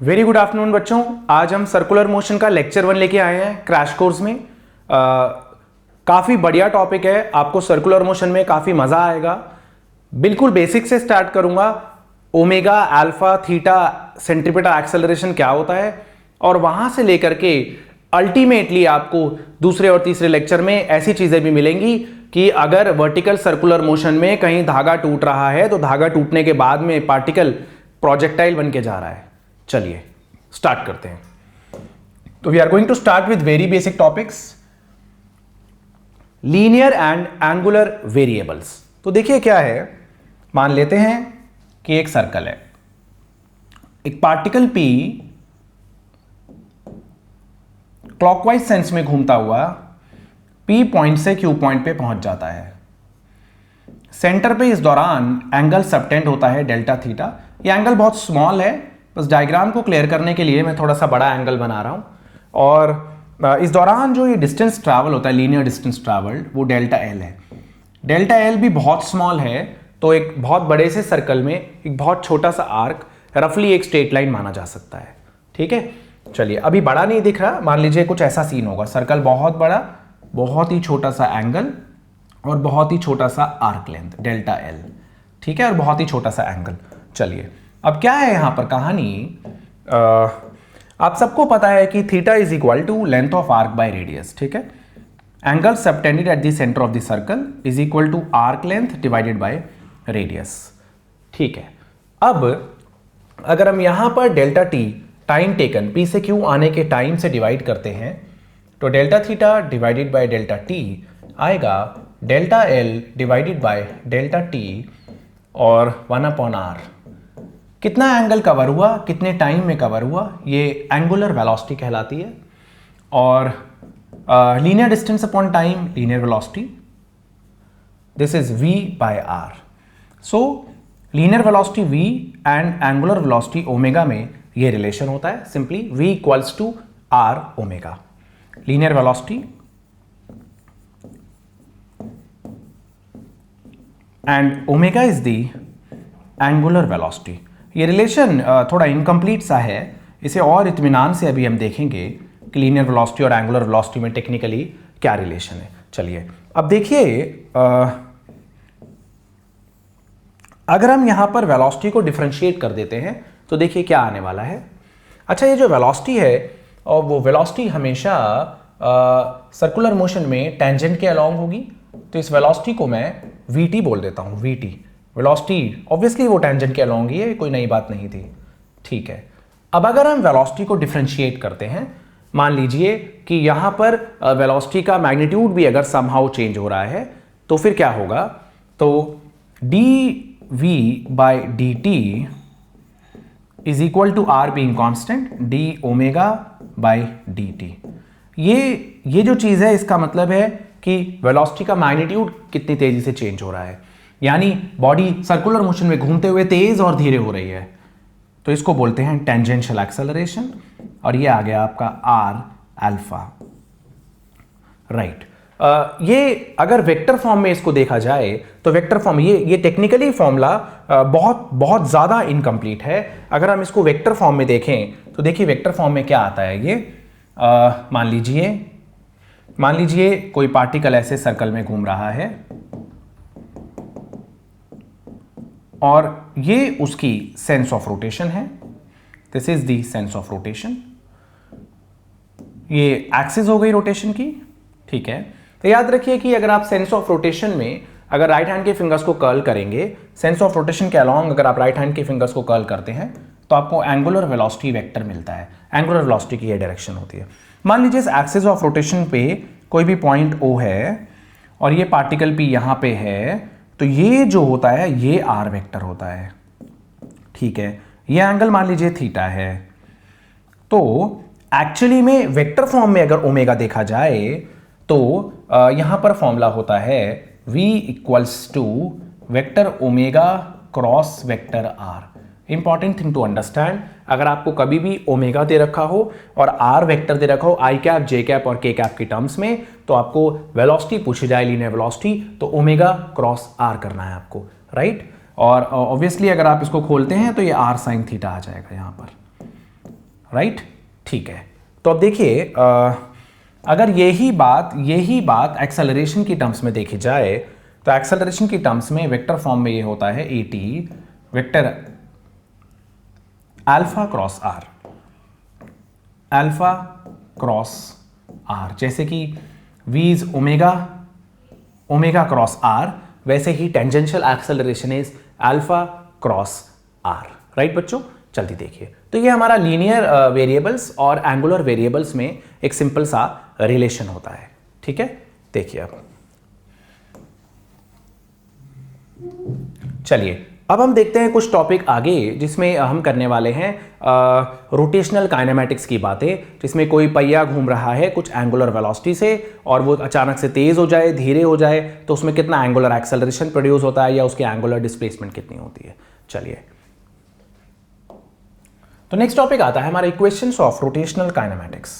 Very good afternoon बच्चों। आज हम सर्कुलर मोशन का लेक्चर 1 लेके आए हैं क्रैश कोर्स में। काफ़ी बढ़िया टॉपिक है, आपको सर्कुलर मोशन में काफ़ी मज़ा आएगा। बिल्कुल बेसिक से स्टार्ट करूंगा। Omega, alpha, theta, centripetal acceleration क्या होता है, और वहां से लेकर के अल्टीमेटली आपको दूसरे और तीसरे लेक्चर में ऐसी चीज़ें भी मिलेंगी कि अगर वर्टिकल सर्कुलर मोशन में कहीं धागा टूट रहा है तो धागा टूटने के बाद में पार्टिकल प्रोजेक्टाइल बन के जा रहा है। चलिए स्टार्ट करते हैं। तो we are going to start with very basic topics, linear and angular variables. तो देखिए क्या है, मान लेते हैं कि एक सर्कल है, एक पार्टिकल P क्लॉकवाइज सेंस में घूमता हुआ P पॉइंट से Q पॉइंट पे पहुंच जाता है। सेंटर पे इस दौरान एंगल सबटेंड होता है डेल्टा थीटा। ये एंगल बहुत स्मॉल है, बस डायग्राम को क्लियर करने के लिए मैं थोड़ा सा बड़ा एंगल बना रहा हूं। और इस दौरान जो ये डिस्टेंस ट्रैवल होता है, लीनियर डिस्टेंस ट्रैवल्ड, वो डेल्टा एल है। डेल्टा एल भी बहुत स्मॉल है, तो एक बहुत बड़े से सर्कल में एक बहुत छोटा सा आर्क रफली एक स्ट्रेट लाइन माना जा सकता है। ठीक है, चलिए अभी बड़ा नहीं दिख रहा, मान लीजिए कुछ ऐसा सीन होगा, सर्कल बहुत बड़ा, बहुत ही छोटा सा एंगल और बहुत ही छोटा सा आर्क लेंथ डेल्टा एल। ठीक है, और बहुत ही छोटा सा एंगल। चलिए अब क्या है यहां पर कहानी, आप सबको पता है कि theta is equal to length of arc by radius. ठीक है, angle subtended at the centre of the circle is equal to arc length divided by radius. ठीक है, अब अगर हम यहां पर delta t time taken P से Q आने के टाइम से डिवाइड करते हैं तो delta theta divided by delta T आएगा delta L divided by delta T और 1/r। कितना एंगल कवर हुआ, कितने टाइम में कवर हुआ, ये एंगुलर वेलोसिटी कहलाती है। और linear distance upon time, linear velocity, this is v by r। So linear velocity v and angular velocity omega में ये रिलेशन होता है, simply v equals to r omega. Linear velocity and omega is the angular velocity. ये relation थोड़ा incomplete सा है, इसे और इत्मीनान से अभी हम देखेंगे कि लीनियर वेलोसिटी और एंगुलर वेलोसिटी में टेक्निकली क्या रिलेशन है। चलिए अब देखिए, अगर हम यहां पर वेलोसिटी को डिफरेंशिएट कर देते हैं तो देखिए क्या आने वाला है। अच्छा, ये जो वेलोसिटी है और वो वेलोसिटी हमेशा सर्कुलर मोशन में टेंजेंट के अलोंग होगी, तो इस वेलोसिटी को मैं vt बोल देता हूं। vt वेलोसिटी ऑब्वियसली वो टेंजेंट के अलोंग ही है, कोई नई बात नहीं थी। ठीक है, अब अगर हम वेलोसिटी को डिफरेंशिएट करते हैं, मान लीजिए कि यहां पर वेलोसिटी का मैग्नीट्यूड भी अगर समहाउ चेंज हो रहा है तो फिर क्या होगा, तो dv by dt is equal to r being constant d omega by dt। ये जो चीज है, इसका मतलब है कि वेलोसिटी का मैग्नीट्यूड कितनी तेजी से चेंज हो रहा है, यानी बॉडी सर्कुलर मोशन में घूमते हुए तेज और धीरे हो रही है, तो इसको बोलते हैं टेंजेंशियल एक्सेलरेशन। और ये आ गया आपका r अल्फा। राइट, ये अगर वेक्टर फॉर्म में इसको देखा जाए तो वेक्टर फॉर्म, ये टेक्निकली फॉर्मूला बहुत बहुत ज़्यादा इनकम्प्लीट है। अगर हम इसको वेक्टर फॉर्म में देखें तो देखिए वेक्टर फॉर्म में क्या आता है। ये मान लीजिए कोई पार्टिकल ऐसे सर्कल में घूम रहा है और ये उसकी सेंस ऑफ रोटेशन है, this is the sense of rotation. ये एक्सिस हो गई रोटेशन की। ठीक है, तो याद रखिए कि अगर आप सेंस ऑफ रोटेशन में अगर राइट हैंड के फिंगर्स को कर्ल करेंगे, सेंस ऑफ रोटेशन के अलोंग अगर आप राइट हैंड के फिंगर्स को कर्ल करते हैं तो आपको एंगुलर वेलोसिटी वेक्टर मिलता है। एंगुलर वेलोसिटी की ये डायरेक्शन होती है। मान लीजिए इस एक्सिस ऑफ रोटेशन पे कोई भी पॉइंट O है और ये पार्टिकल P यहां पे है, तो ये जो होता है ये r वेक्टर होता है। ठीक है, ये एंगल मान लीजिए थीटा है। तो एक्चुअली में वेक्टर फॉर्म में अगर ओमेगा देखा जाए तो यहां पर फॉर्मूला होता है v equals to vector omega cross vector r। Important thing to understand, अगर आपको कभी भी ओमेगा दे रखा हो और r वेक्टर दे रखा हो आई कैप, जे कैप और के कैप की टर्म्स में, तो आपको वेलोसिटी पूछी जाए, लीनियर वेलोसिटी, तो ओमेगा क्रॉस r करना है आपको। राइट, और ऑब्वियसली अगर आप इसको खोलते हैं तो ये r साइन थीटा आ जाएगा यहाँ पर। राइट, ठीक है। तो अब देखिए अगर यही बात एक्सेलरेशन की टर्म्स में देखी जाए तो एक्सेलरेशन की टर्म्स में वेक्टर फॉर्म में ये होता है A T vector alpha cross R, alpha cross R, जैसे कि v is omega, omega cross R, वैसे ही tangential acceleration is alpha cross R, right बच्चों। जल्दी देखिए, तो ये हमारा लीनियर वेरिएबल्स और एंगुलर वेरिएबल्स में एक सिंपल सा रिलेशन होता है, ठीक है। देखिए अब चलिए अब हम देखते हैं कुछ टॉपिक आगे जिसमें हम करने वाले हैं रोटेशनल काइनेमैटिक्स की बातें, जिसमें कोई पहिया घूम रहा है कुछ एंगुलर वेलोसिटी से और वो अचानक से तेज हो जाए, धीरे हो जाए, तो उसमें कितना एंगुलर एक्सेलरेशन प्रोड्यूस होता है या उसकी एंगुलर डिस्प्लेसमेंट कितनी होती है। चलिए तो नेक्स्ट टॉपिक आता है हमारा इक्वेशंस ऑफ रोटेशनल काइनेमैटिक्स।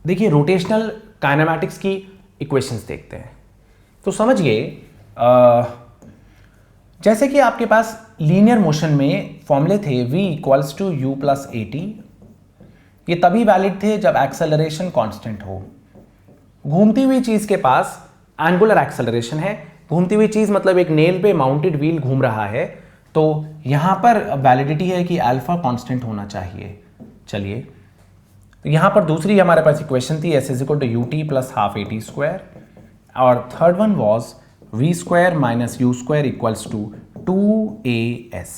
देखिए रोटेशनल काइनेमैटिक्स की इक्वेशंस देखते हैं। तो समझिए जैसे कि आपके पास लीनियर मोशन में फॉर्मूले थे v equals to u plus a t, ये तभी वैलिड थे जब एक्सेलरेशन कांस्टेंट हो। घूमती हुई चीज के पास एंगुलर एक्सेलरेशन है, घूमती हुई चीज मतलब एक नेल पे माउंटेड व्हील घूम रहा है, तो यहां पर वैलिडिटी है कि अल्फा कांस्टेंट होना चाहिए। चलिए तो यहां पर दूसरी हमारे पास इक्वेशन थी S is equal to U T plus half A T square, और third one was v square minus U square equals to 2as।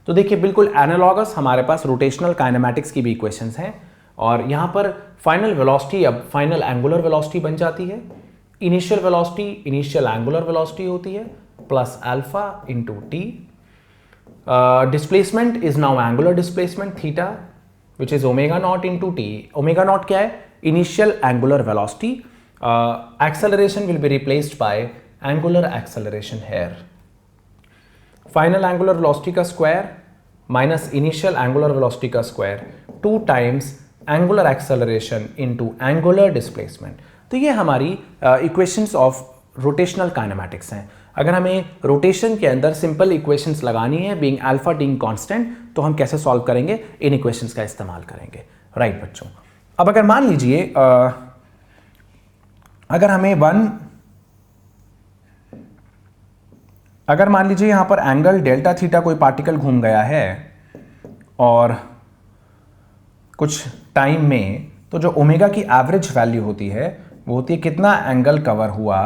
तो देखिए बिल्कुल एनालॉगस हमारे पास रोटेशनल काइनेमैटिक्स की भी इक्वेशंस हैं, और यहां पर फाइनल वेलोसिटी अब फाइनल एंगुलर वेलोसिटी बन जाती है। Initial velocity initial angular velocity होती है plus alpha into T. Displacement is now angular displacement theta which is omega naught into T. Omega naught क्या है? Initial angular velocity. Acceleration will be replaced by angular acceleration here. Final angular velocity का square minus initial angular velocity का square 2 times angular acceleration into angular displacement. तो ये हमारी equations of rotational kinematics हैं। अगर हमें रोटेशन के अंदर सिंपल इक्वेशंस लगानी है बीइंग अल्फा बीइंग कांस्टेंट, तो हम कैसे सॉल्व करेंगे? इन इक्वेशंस का इस्तेमाल करेंगे, राइट बच्चों। अब अगर मान लीजिए अगर मान लीजिए यहां पर एंगल डेल्टा थीटा कोई पार्टिकल घूम गया है और कुछ टाइम में, तो जो ओमेगा की एवरेज वैल्यू होती है वो होती है कितना एंगल कवर हुआ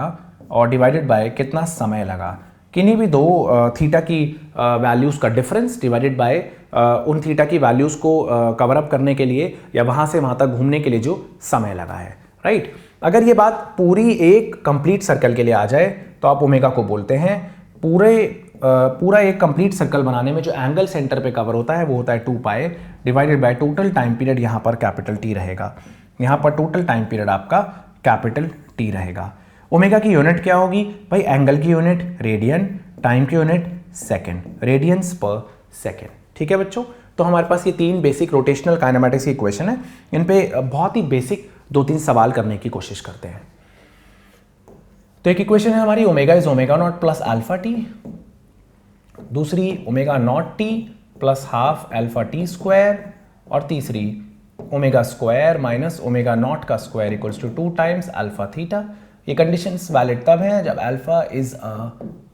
और डिवाइडेड बाय कितना समय लगा। किन्हीं भी दो थीटा की वैल्यूज का डिफरेंस डिवाइडेड बाय उन थीटा की वैल्यूज को कवर अप करने के लिए या वहां से वहां तक घूमने के लिए जो समय लगा है, राइट। अगर ये बात पूरी एक कंप्लीट सर्कल के लिए आ जाए तो आप ओमेगा को बोलते हैं। पूरा एक कंप्लीट सर्कल बनाने में जो एंगल सेंटर पे कवर होता है वो होता है 2 पाई divided by total time period, यहां पर कैपिटल टी रहेगा। यहां पर टोटल टाइम पीरियड आपका कैपिटल टी रहेगा। ओमेगा की यूनिट क्या होगी भाई? एंगल की यूनिट रेडियन, टाइम की unit second, radiance per second, ठीक है बच्चों। तो हमारे पास ये 3 बेसिक रोटेशनल काइनेमैटिक्स की इक्वेशन है। इन पे बहुत ही बेसिक 2-3 सवाल करने की कोशिश करते हैं। तो एक इक्वेशन है हमारी omega is omega not plus alpha T, दूसरी omega not T plus half alpha T square, और तीसरी omega square minus omega naught का square equals to 2 times alpha theta. ये कंडीशंस वैलिड तब हैं जब अल्फा इज अ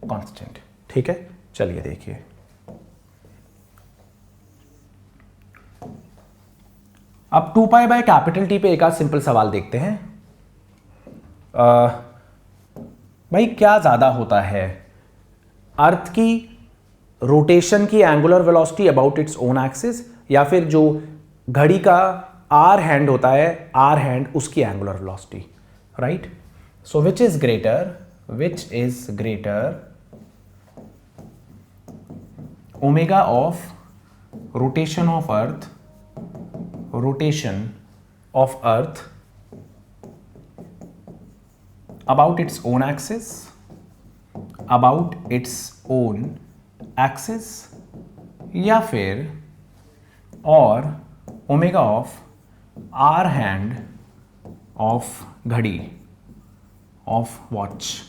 कांस्टेंट, ठीक है। चलिए देखिए अब 2 पाई बाय कैपिटल टी पे एक आध सिंपल सवाल देखते हैं। भाई क्या ज्यादा होता है, अर्थ की रोटेशन की angular velocity about its own axis, या फिर जो घड़ी का आर हैंड होता है, आर हैंड उसकी angular velocity, right. So which is greater omega of rotation of earth about its own axis या फिर और omega of hour hand of घड़ी, ऑफ वॉच,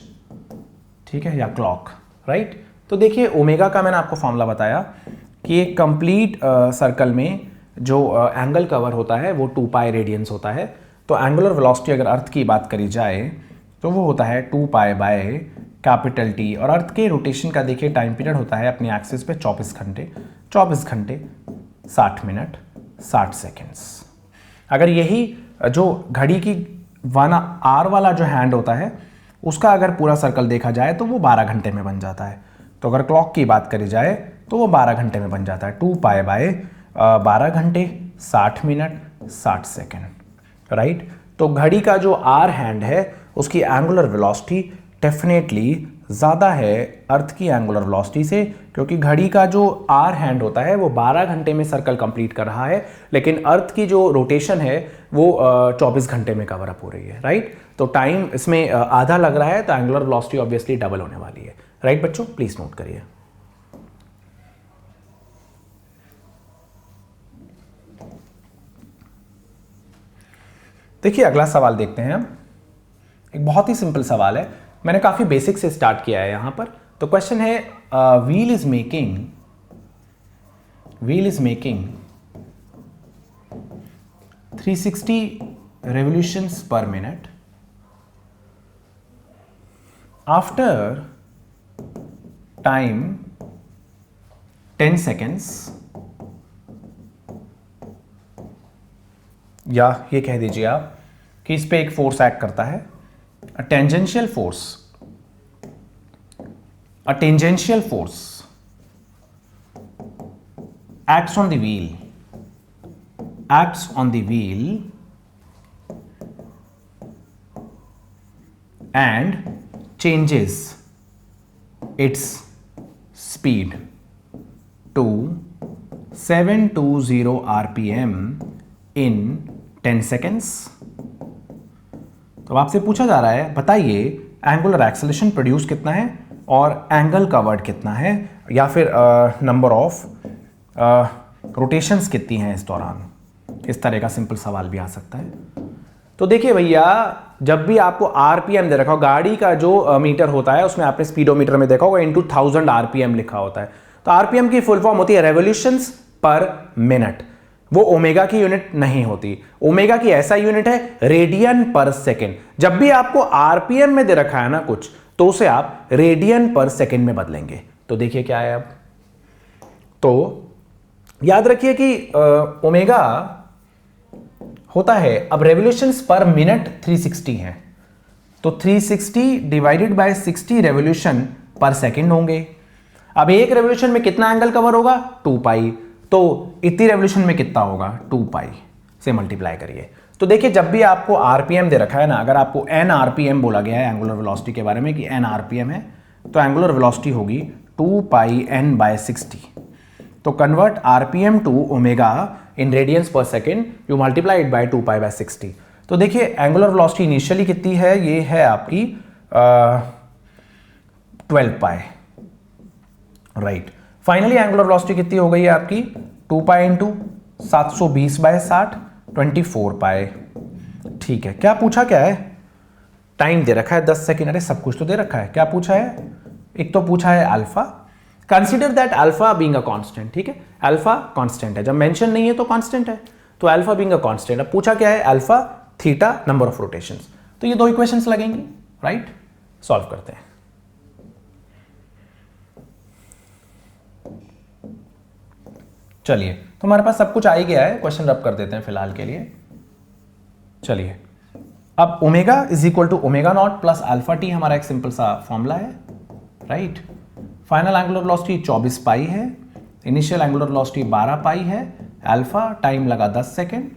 ठीक है, या क्लॉक, राइट। तो देखिए ओमेगा का मैंने आपको फॉर्मूला बताया कि एक कंप्लीट सर्कल में जो एंगल कवर होता है वो 2 पाई रेडियंस होता है। तो एंगुलर वेलोसिटी अगर अर्थ की बात करी जाए तो वो होता है 2 पाई बाय कैपिटल टी, और अर्थ के रोटेशन का देखिए टाइम पीरियड होता है अपने एक्सिस पे 24 घंटे, 24 घंटे 60 मिनट 60 सेकेंड्स। अगर यही जो घड़ी की आर वाला जो हैंड होता है उसका अगर पूरा सर्कल देखा जाए तो वो 12 घंटे में बन जाता है। तो अगर क्लॉक की बात करी जाए तो वो 12 घंटे में बन जाता है, 2 पाई बाय 12 घंटे 60 मिनट 60 सेकेंड, राइट। तो घड़ी का जो आर हैंड है उसकी एंगुलर वेलोसिटी डेफिनेटली ज़्यादा है अर्थ की एंगुलर वेलोसिटी से, क्योंकि घड़ी का जो आर हैंड होता है वो 12 घंटे में सर्कल कंप्लीट कर रहा है, लेकिन अर्थ की जो रोटेशन है वो 24 घंटे में कवर अप हो रही है, राइट। तो टाइम इसमें आधा लग रहा है, तो एंगुलर वेलोसिटी ऑब्वियसली डबल होने वाली है, राइट बच्चों, प्लीज नोट करिए। देखिए अगला सवाल देखते हैं हम। एक बहुत ही सिंपल सवाल है, मैंने काफी बेसिक से स्टार्ट किया है यहां पर। तो क्वेश्चन है wheel is making 360 revolutions per minute after time 10 seconds, या ये कह दीजिए आप कि इस पे एक फोर्स एक्ट करता है, a tangential force acts on the wheel and changes its speed to 720 rpm in 10 seconds। तो आपसे पूछा जा रहा है बताइए एंगुलर एक्सेलरेशन प्रोड्यूस कितना है और एंगल कवर्ड कितना है, या फिर नंबर ऑफ रोटेशंस कितनी हैं इस दौरान। इस तरह का सिंपल सवाल भी आ सकता है। तो देखिए भैया, जब भी आपको आरपीएम दे रखा हो, गाड़ी का जो मीटर होता है उसमें आपने स्पीडोमीटर में देखा होगा इनटू 1000 आरपीएम लिखा होता है। तो आरपीएम की फुल फॉर्म होती है रेवोल्यूशंस पर मिनट, वो ओमेगा की यूनिट नहीं होती। ओमेगा की ऐसा यूनिट है रेडियन पर सेकेंड। जब भी आपको आरपीएम में दे रखा है ना कुछ, तो उसे आप रेडियन पर सेकेंड में बदलेंगे। तो देखिए क्या है अब, तो याद रखिए कि ओमेगा होता है, अब रेवोल्यूशंस पर मिनट 360 है, तो 360 डिवाइडेड बाय 60 रेवोल्यूशन पर सेकेंड होंगे। अब एक रेवोल्यूशन में कितना एंगल कवर होगा, 2 पाई, तो इतनी रेवोल्यूशन में कितना होगा, 2 पाई से मल्टीप्लाई करिए। तो देखिए जब भी आपको आरपीएम दे रखा है ना, अगर आपको एन आरपीएम बोला गया है एंगुलर वेलोसिटी के बारे में कि एन आरपीएम है, तो एंगुलर वेलोसिटी होगी 2 पाई एन बाय 60। तो convert RPM to omega in radians per second, you multiply it by 2 pi by 60। तो देखिए एंगुलर वेलोसिटी इनिशियली कितनी है, ये है आपकी 12 पाई, राइट। फाइनली एंगुलर वेलोसिटी कितनी हो गई है आपकी 2 पाई इंटू 720 बाय 60, 24 पाई। ठीक है, क्या पूछा क्या है, टाइम दे रखा है 10 सेकेंड। अरे सब कुछ तो दे रखा है, क्या पूछा है, एक तो पूछा है alpha, consider that alpha being a constant. ठीक है, अल्फा कांस्टेंट है, जब मेंशन नहीं है तो कांस्टेंट है, तो अल्फा बीइंग अ कांस्टेंट। अब पूछा क्या है, alpha theta number of rotations. तो ये दो इक्वेशंस लगेंगी, राइट। सॉल्व करते हैं। चलिए, तो हमारे पास सब कुछ आ ही गया है, क्वेश्चन रब कर देते हैं फिलहाल के लिए। चलिए, अब omega is equal to omega not plus alpha t हमारा एक सिंपल सा फॉर्मूला है, right. Final angular velocity 24 pi है, इनिशियल एंगुलर वेलोसिटी 12 पाई है, अल्फा टाइम लगा 10 सेकेंड।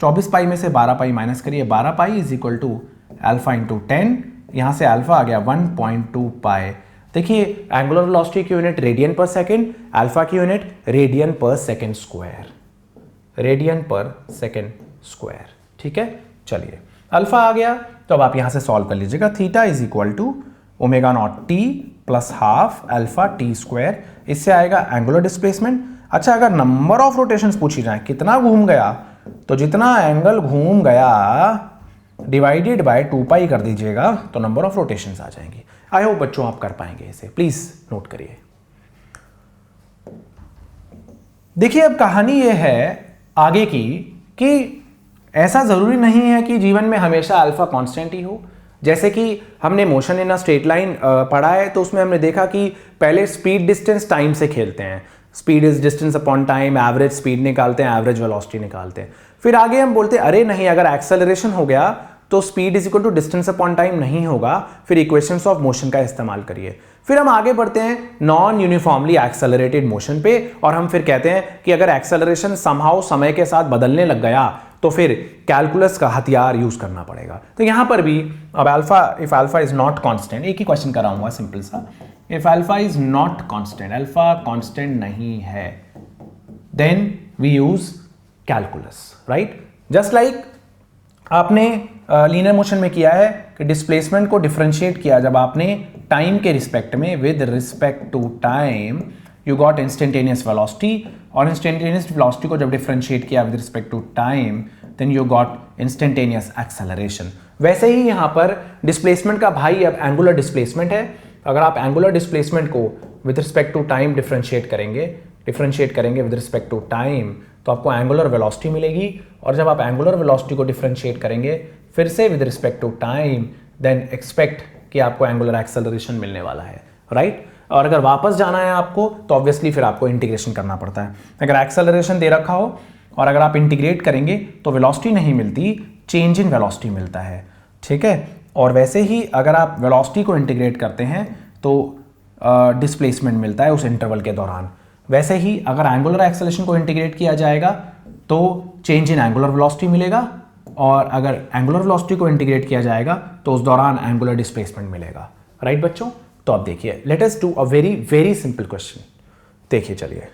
24 पाई में से 12 पाई माइनस करिए, 12 pi is equal to alpha into 10, यहां से अल्फा आ गया 1.2 पाई। देखिए एंगुलर वेलोसिटी की unit radian per second, alpha की unit radian per second square, radian per second square. ठीक है, चलिए अल्फा आ गया, तो अब आप यहां से सॉल्व कर लीजिएगा। Theta is equal to omega not T plus half alpha T square, इससे आएगा एंगुलर डिस्प्लेसमेंट। अच्छा, अगर नंबर ऑफ रोटेशंस पूछी जाए कितना घूम गया, तो जितना एंगल घूम गया डिवाइडेड बाय 2 पाई कर दीजिएगा, तो नंबर ऑफ रोटेशंस आ जाएंगी। आई होप बच्चों आप कर पाएंगे इसे, प्लीज नोट करिए। देखिए अब कहानी यह है आगे की कि ऐसा ज़रूरी नहीं है कि जीवन में हमेशा अल्फा कांस्टेंट ही हो। जैसे कि हमने motion in a straight line पढ़ा है, तो उसमें हमने देखा कि पहले स्पीड डिस्टेंस टाइम से खेलते हैं, speed is distance upon time, average speed निकालते हैं, एवरेज वेलोसिटी निकालते हैं। फिर आगे हम बोलते हैं अरे नहीं, अगर एक्सेलरेशन हो गया तो speed is equal to distance upon time नहीं होगा, फिर इक्वेशंस ऑफ मोशन का इस्तेमाल करिए। फिर हम आगे बढ़ते हैं नॉन यूनिफॉर्मली एक्सेलरेटेड मोशन पे, और हम फिर कहते हैं कि अगर एक्सेलरेशन समहाउ समय के साथ बदलने लग गया तो फिर कैलकुलस का हथियार यूज करना पड़ेगा। तो यहां पर भी अब alpha, if alpha is not constant, एक ही क्वेश्चन कराऊंगा सिंपल सा, if alpha is not constant, alpha constant नहीं है, then we use calculus, right. Just like आपने लीनियर मोशन में किया है कि डिस्प्लेसमेंट को डिफरेंशिएट किया जब आपने टाइम के रिस्पेक्ट में, with respect to time you got instantaneous velocity, और इंस्टेंटेनियस वेलोसिटी को जब डिफरेंशिएट किया with respect to time then you got instantaneous acceleration. वैसे ही यहाँ पर डिस्प्लेसमेंट का भाई अब एंगुलर डिस्प्लेसमेंट है। अगर आप एंगुलर डिस्प्लेसमेंट को with respect to time differentiate करेंगे विद रिस्पेक्ट टू टाइम, तो आपको एंगुलर वेलोसिटी मिलेगी, और जब आप एंगुलर वेलोसिटी को डिफरेंशिएट करेंगे फिर से with respect to time, then expect कि आपको एंगुलर एक्सेलरेशन मिलने वाला है, राइट। और अगर वापस जाना है आपको तो ऑब्वियसली फिर आपको इंटीग्रेशन करना पड़ता है। अगर एक्सेलरेशन दे रखा हो और अगर आप इंटीग्रेट करेंगे तो वेलोसिटी नहीं मिलती, चेंज इन वेलोसिटी मिलता है, ठीक है। और वैसे ही अगर आप वेलोसिटी को इंटीग्रेट करते हैं तो डिस्प्लेसमेंट मिलता है उस इंटरवल के दौरान। वैसे ही अगर एंगुलर एक्सेलरेशन को इंटीग्रेट किया जाएगा तो चेंज इन एंगुलर वेलोसिटी मिलेगा, और अगर एंगुलर वेलोसिटी को इंटीग्रेट किया जाएगा तो उस दौरान एंगुलर डिस्प्लेसमेंट मिलेगा, राइट बच्चों। तो अब देखिए, let us do a very very simple question. देखिए चलिए,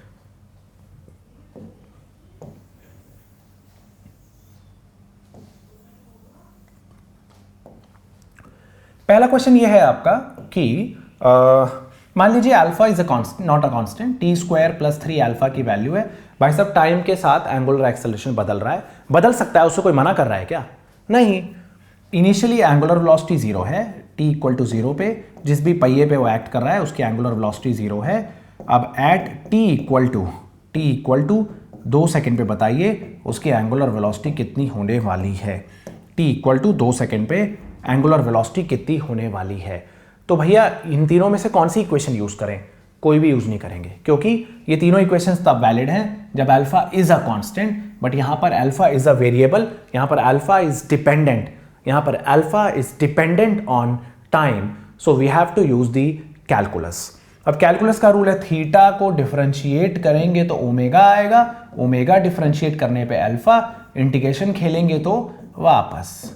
पहला क्वेश्चन ये है आपका कि मान लीजिए alpha is not a constant, T square plus 3 alpha की वैल्यू है। भाई साहब टाइम के साथ एंगुलर एक्सेलरेशन बदल रहा है, बदल सकता है, उससे कोई मना कर रहा है क्या? नहीं। इनिशियली एंगुलर वेलोसिटी 0 है, t इक्वल टू 0 पे जिस भी पहिए पे वो एक्ट कर रहा है उसकी एंगुलर वेलोसिटी 0 है। अब at t equal to 2 second पे बताइए उसकी एंगुलर वेलोसिटी कितनी होने वाली है। t इक्वल टू 2 सेकेंड पे एंगुलर वेलोसिटी कितनी होने वाली है। तो भैया इन तीनों में से कौन सी इक्वेशन यूज करें? कोई भी यूज नहीं करेंगे, क्योंकि ये तीनों इक्वेशंस तब वैलिड हैं जब alpha is a constant, but यहां पर अल्फा इज अ वेरिएबल, यहां पर अल्फा इज डिपेंडेंट, यहां पर alpha is dependent on time, so we have to use the calculus. अब कैलकुलस का रूल है थीटा को डिफरेंशिएट करेंगे तो ओमेगा आएगा, ओमेगा डिफरेंशिएट करने पे अल्फा, इंटीग्रेशन खेलेंगे तो वापस,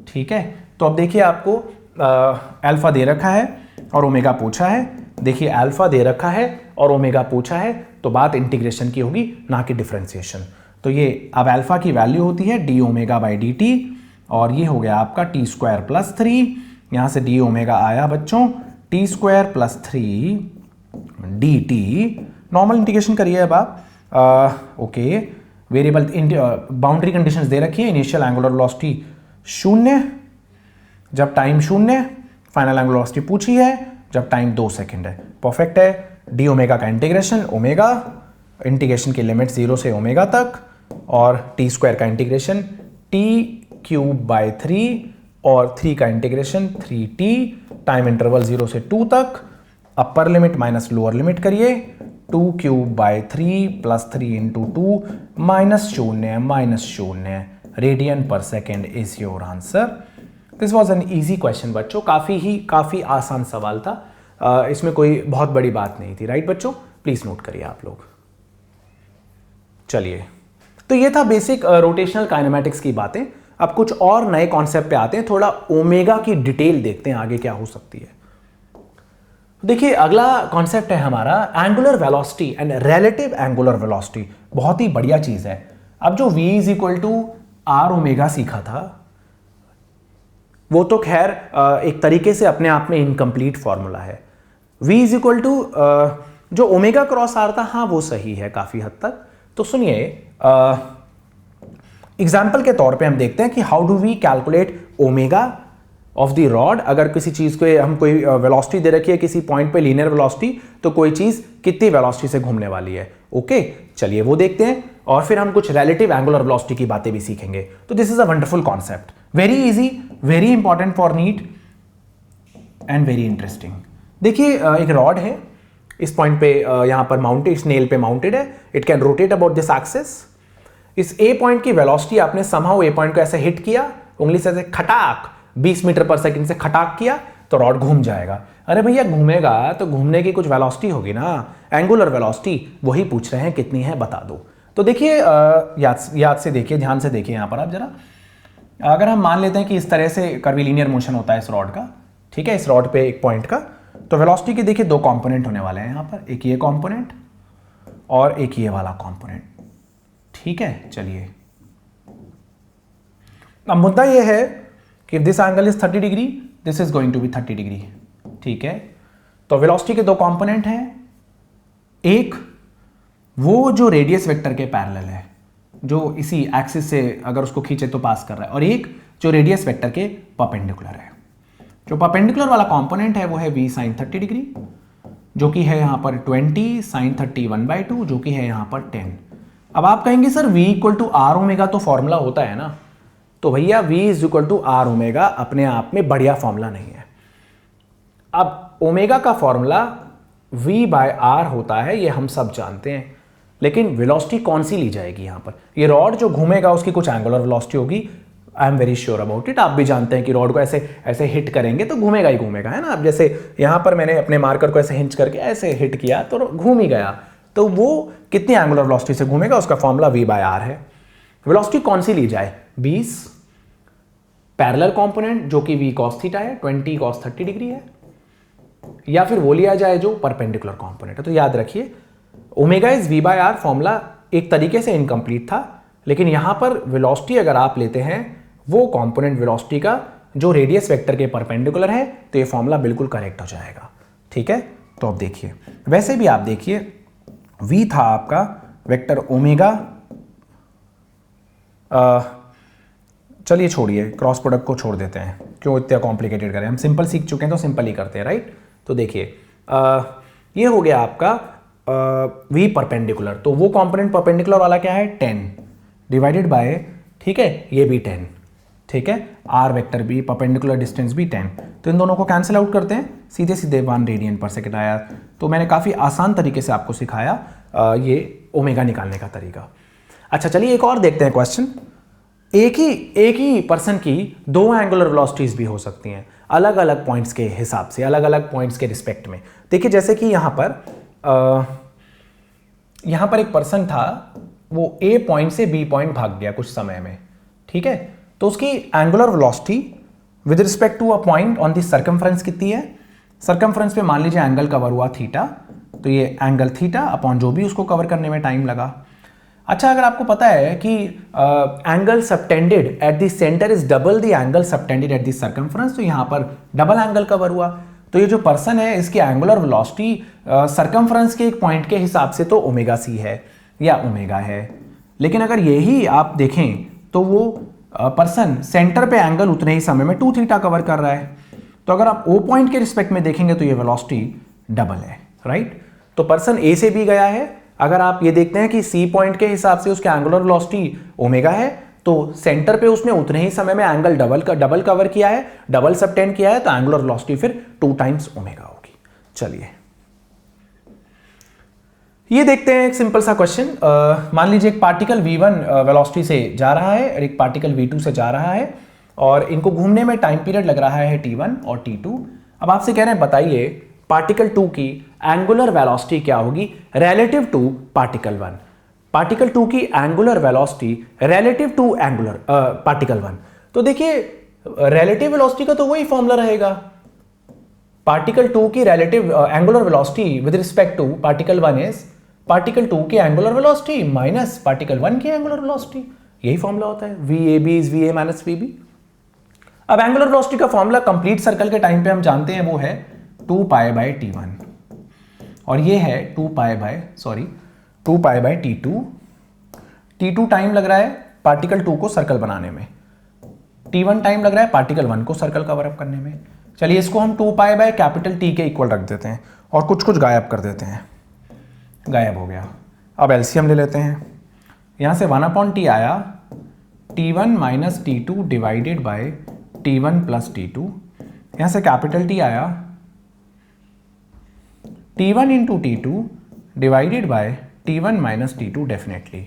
ठीक है। तो अब देखिए आपको अल्फा दे रखा है और ओमेगा पूछा है, देखिए अल्फा दे रखा है और ओमेगा पूछा है, तो बात इंटीग्रेशन की होगी ना कि डिफरेंशिएशन। तो ये अब अल्फा की वैल्यू होती है D omega by D T, और ये हो गया आपका टी स्क्वायर प्लस 3, यहां से डी ओमेगा आया बच्चों T square plus 3 D T. Normal integration करिए अब आप। ओके, वेरिएबल बाउंड्री कंडीशंस दे रखी है, इनिशियल एंगुलर वेलोसिटी 0 जब टाइम 0, फाइनल एंगुलर वेलोसिटी पूछी है जब टाइम 2 सेकेंड है, परफेक्ट है। डी ओमेगा का इंटीग्रेशन, ओमेगा इंटीग्रेशन की लिमिट 0 से ओमेगा तक, और टी स्क्वायर का इंटीग्रेशन टी क्यूब बाई 3, और 3 का इंटीग्रेशन 3t, टाइम इंटरवल 0 से 2 तक, upper limit minus lower limit करिए, 2 cube by 3 plus 3 into 2 -0 radian per second is your answer. This was an easy question बच्चों, काफ़ी आसान सवाल था, इसमें कोई बहुत बड़ी बात नहीं थी, राइट बच्चों। प्लीज नोट करिए आप लोग। चलिए, तो ये था बेसिक रोटेशनल काइनेमैटिक्स की बातें। अब कुछ और नए कॉन्सेप्ट पे आते हैं, थोड़ा ओमेगा की डिटेल देखते हैं आगे क्या हो सकती है। देखिए अगला कॉन्सेप्ट है हमारा angular velocity and relative angular velocity. बहुत ही बढ़िया चीज है। अब जो v is equal to r omega सीखा था वो तो खैर एक तरीके से अपने आप में इनकम्प्लीट फॉर्मूला है। v इज इक्वल टू जो ओमेगा क्रॉस आर था, हाँ वो सही है काफी हद तक। तो सुनिए, एग्जाम्पल के तौर पे हम देखते हैं कि how do we calculate omega of the rod. अगर किसी चीज को हम कोई वेलोसिटी दे रखी है किसी पॉइंट पे लीनियर वेलोसिटी, तो कोई चीज कितनी वेलोसिटी से घूमने वाली है। ओके, चलिए वो देखते हैं। और फिर हम कुछ रिलेटिव एंगुलर वेलोसिटी की बातें भी सीखेंगे। तो this is a wonderful concept, very easy, very important for neat and very interesting. देखिए एक रॉड है, इस पॉइंट पे यहां पर माउंटेड, इस नेल पे माउंटेड है, it can rotate about this axis. इस ए पॉइंट की वेलोसिटी आपने समहाउ ए पॉइंट को ऐसे हिट किया, उंगली से ऐसे खटाक 20 मीटर पर सेकंड से खटाक किया तो रॉड घूम जाएगा। अरे भैया घूमेगा तो घूमने की कुछ वेलोसिटी होगी ना, एंगुलर वेलोसिटी, वही पूछ रहे हैं कितनी है बता दो। तो देखिए याद से देखिए, ध्यान से देखिए यहां पर आप जरा, अगर हम मान लेते हैं कि इस तरह से कर्वीलिनियर मोशन होता है इस रॉड का, ठीक है, इस रॉड पे एक पॉइंट का, तो वेलोसिटी के देखिए दो कंपोनेंट होने वाले हैं यहां पर, एक ये कंपोनेंट और एक ये वाला कंपोनेंट, ठीक है। चलिए अब मुद्दा ये है कि this angle is 30 degree, this is going to be 30 degree, ठीक है। तो वेलोसिटी के दो कंपोनेंट हैं, एक वो जो रेडियस वेक्टर के पैरेलल है, जो इसी एक्सिस से अगर उसको खींचे तो पास कर रहा है, और एक जो रेडियस वेक्टर के परपेंडिकुलर है। जो परपेंडिकुलर वाला कंपोनेंट है वो है v sin 30 डिग्री, जो कि है यहां पर 20 sin 30 1/2, जो कि है यहां पर 10। अब आप कहेंगे sir v equal to r omega तो फॉर्मूला होता है ना, तो भैया v is equal to r omega अपने आप में बढ़िया फॉर्मूला नहीं है। अब ओमेगा का फॉर्मूला v बाय आर होता है, ये हम सब जानते हैं, लेकिन वेलोसिटी कौन सी ली जाएगी यहां पर? ये रॉड जो घूमेगा उसकी कुछ एंगुलर वेलोसिटी होगी, I am very sure about it. आप भी जानते हैं कि रॉड को ऐसे ऐसे हिट करेंगे तो घूमेगा ही घूमेगा, है ना। अब जैसे यहां पर मैंने अपने मार्कर को ऐसे हिंच करके ऐसे हिट किया तो घूम ही गया, तो वो कितनी एंगुलर वेलोसिटी से घूमेगा, उसका फॉर्मूला v बाय आर है। वेलोसिटी कौन सी ली जाए? 20 पैरेलल कंपोनेंट जो कि v cos थीटा है, 20 cos 30 डिग्री है, या फिर वो लिया जाए जो परपेंडिकुलर कंपोनेंट है। तो याद रखिए omega is v by r formula एक तरीके से इनकम्प्लीट था, लेकिन यहां पर वेलोसिटी अगर आप लेते हैं वो कंपोनेंट वेलोसिटी का जो रेडियस वेक्टर के परपेंडिकुलर है, तो ये फॉर्मूला बिल्कुल करेक्ट हो जाएगा, ठीक है। तो अब देखिए, वैसे भी आप देखिए v था आपका वेक्टर ओमेगा, चलिए छोड़िए, क्रॉस प्रोडक्ट को छोड़ देते हैं, क्यों इतना कॉम्प्लिकेटेड करें, हम सिंपल सीख चुके हैं तो सिंपल ही करते हैं, राइट। तो देखिए ये हो गया आपका v परपेंडिकुलर, तो वो कंपोनेंट परपेंडिकुलर वाला क्या है 10 डिवाइडेड बाय, ठीक है, ये भी 10, ठीक है, r वेक्टर भी, परपेंडिकुलर डिस्टेंस भी 10, तो इन दोनों को कैंसिल आउट करते हैं, सीधे सीधे 1 रेडियन पर सेकेंड आया। तो मैंने काफ़ी आसान तरीके से आपको सिखाया ये ओमेगा निकालने का तरीका। अच्छा चलिए एक और देखते हैं क्वेश्चन। एक ही पर्सन की दो एंगुलर वेलोसिटीज भी हो सकती हैं अलग अलग पॉइंट्स के हिसाब से, अलग अलग पॉइंट्स के रिस्पेक्ट में। देखिए जैसे कि यहाँ पर एक पर्सन था, वो ए पॉइंट से बी पॉइंट भाग गया कुछ समय में, ठीक है, तो उसकी angular velocity with respect to a point on the circumference कितनी है? सर्कमफ्रेंस पे मान लीजिए एंगल कवर हुआ थीटा, तो ये एंगल थीटा अपॉन जो भी उसको कवर करने में टाइम लगा। अच्छा अगर आपको पता है कि angle subtended at the centre is double the angle subtended at the circumference, तो यहाँ पर डबल एंगल कवर हुआ, तो ये जो पर्सन है इसकी एंगुलर वेलोसिटी सर्कमफ्रेंस के एक पॉइंट के हिसाब से तो ओमेगा सी है या ओमेगा है। लेकिन अगर यही आप देखें तो वो पर्सन सेंटर पे एंगल उतने ही समय में 2 थीटा कवर कर रहा है, तो अगर आप ओ पॉइंट के रिस्पेक्ट में देखेंगे तो ये वेलोसिटी डबल है, राइट। तो पर्सन ए से बी गया है, अगर आप ये देखते हैं कि सी पॉइंट के हिसाब से उसके एंगुलर वेलोसिटी ओमेगा है, तो सेंटर पे उसने उतने ही समय में एंगल डबल कवर किया है, डबल सबटेंड किया है, तो एंगुलर वेलोसिटी फिर 2 टाइम्स ओमेगा होगी। चलिए ये देखते हैं एक सिंपल सा क्वेश्चन। मान लीजिए एक पार्टिकल v1 वेलोसिटी से जा रहा है और एक पार्टिकल v2 से जा रहा है, और इनको घूमने में टाइम पीरियड लग रहा है t1 और t2। अब आपसे कह रहे हैं बताइए पार्टिकल 2 की एंगुलर वेलोसिटी क्या होगी रिलेटिव टू पार्टिकल 1। पार्टिकल 2 की angular velocity relative to particle 1, तो देखिए रिलेटिव वेलोसिटी का तो वही फॉर्मूला रहेगा, पार्टिकल 2 की relative angular velocity with respect to particle 1 is particle 2 की एंगुलर वेलोसिटी माइनस पार्टिकल 1 की एंगुलर वेलोसिटी, यही फॉर्मूला होता है, VAB is VA minus VB। अब एंगुलर वेलोसिटी का फॉर्मूला कंप्लीट सर्कल के टाइम पे हम जानते हैं वो है 2 पाई बाय t1, और ये है 2 pi bye t2। t2 time लग रहा है पार्टिकल 2 को सर्कल बनाने में, t1 टाइम लग रहा है पार्टिकल 1 को सर्कल कवर अप करने में। चलिए इसको हम 2 पाई बाय कैपिटल T के इक्वल रख देते हैं और कुछ गायब कर देते हैं, गायब हो गया। अब एलसीएम ले लेते हैं, यहां से 1/t आया t1 minus t2 divided by t1 plus t2। यहां से कैपिटल T आया t1 into t2 divided by t1 minus t2 definitely.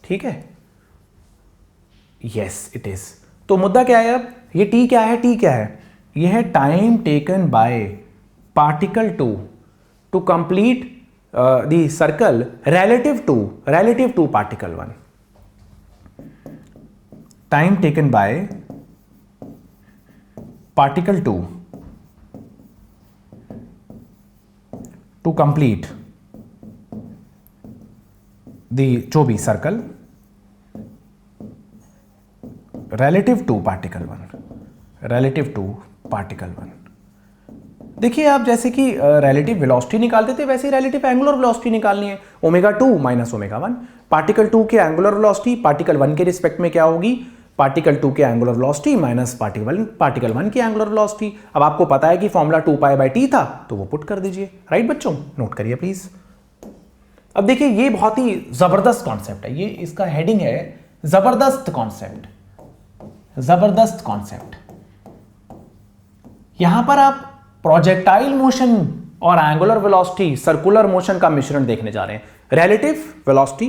ठीक है, यस इट इज। तो मुद्दा क्या है अब, ये t क्या है, t क्या है, ये है time taken by particle to complete the circle relative to particle 1। Time taken by particle 2 to complete the जो भी सर्कल relative to particle 1। देखिए आप जैसे कि relative velocity निकालते थे वैसे ही relative angular velocity निकालनी है, ω2 माइनस ω1। पार्टिकल 2 के एंगुलर वेलोसिटी पार्टिकल 1 के रिस्पेक्ट में क्या होगी, पार्टिकल 2 के एंगुलर वेलोसिटी माइनस पार्टिकल 1 की एंगुलर वेलोसिटी। अब आपको पता है कि फॉर्मूला 2π/t था तो वो पुट कर दीजिए। राइट बच्चों, नोट करिए प्लीज। अब देखिए ये बहुत ही जबरदस्त कॉन्सेप्ट है, ये इसका हेडिंग है जबरदस्त कॉन्सेप्ट। जबरदस्त कॉन्सेप्ट। यहां पर आप प्रोजेक्टाइल मोशन और एंगुलर वेलोसिटी सर्कुलर मोशन का मिश्रण देखने जा रहे हैं। रिलेटिव वेलोसिटी,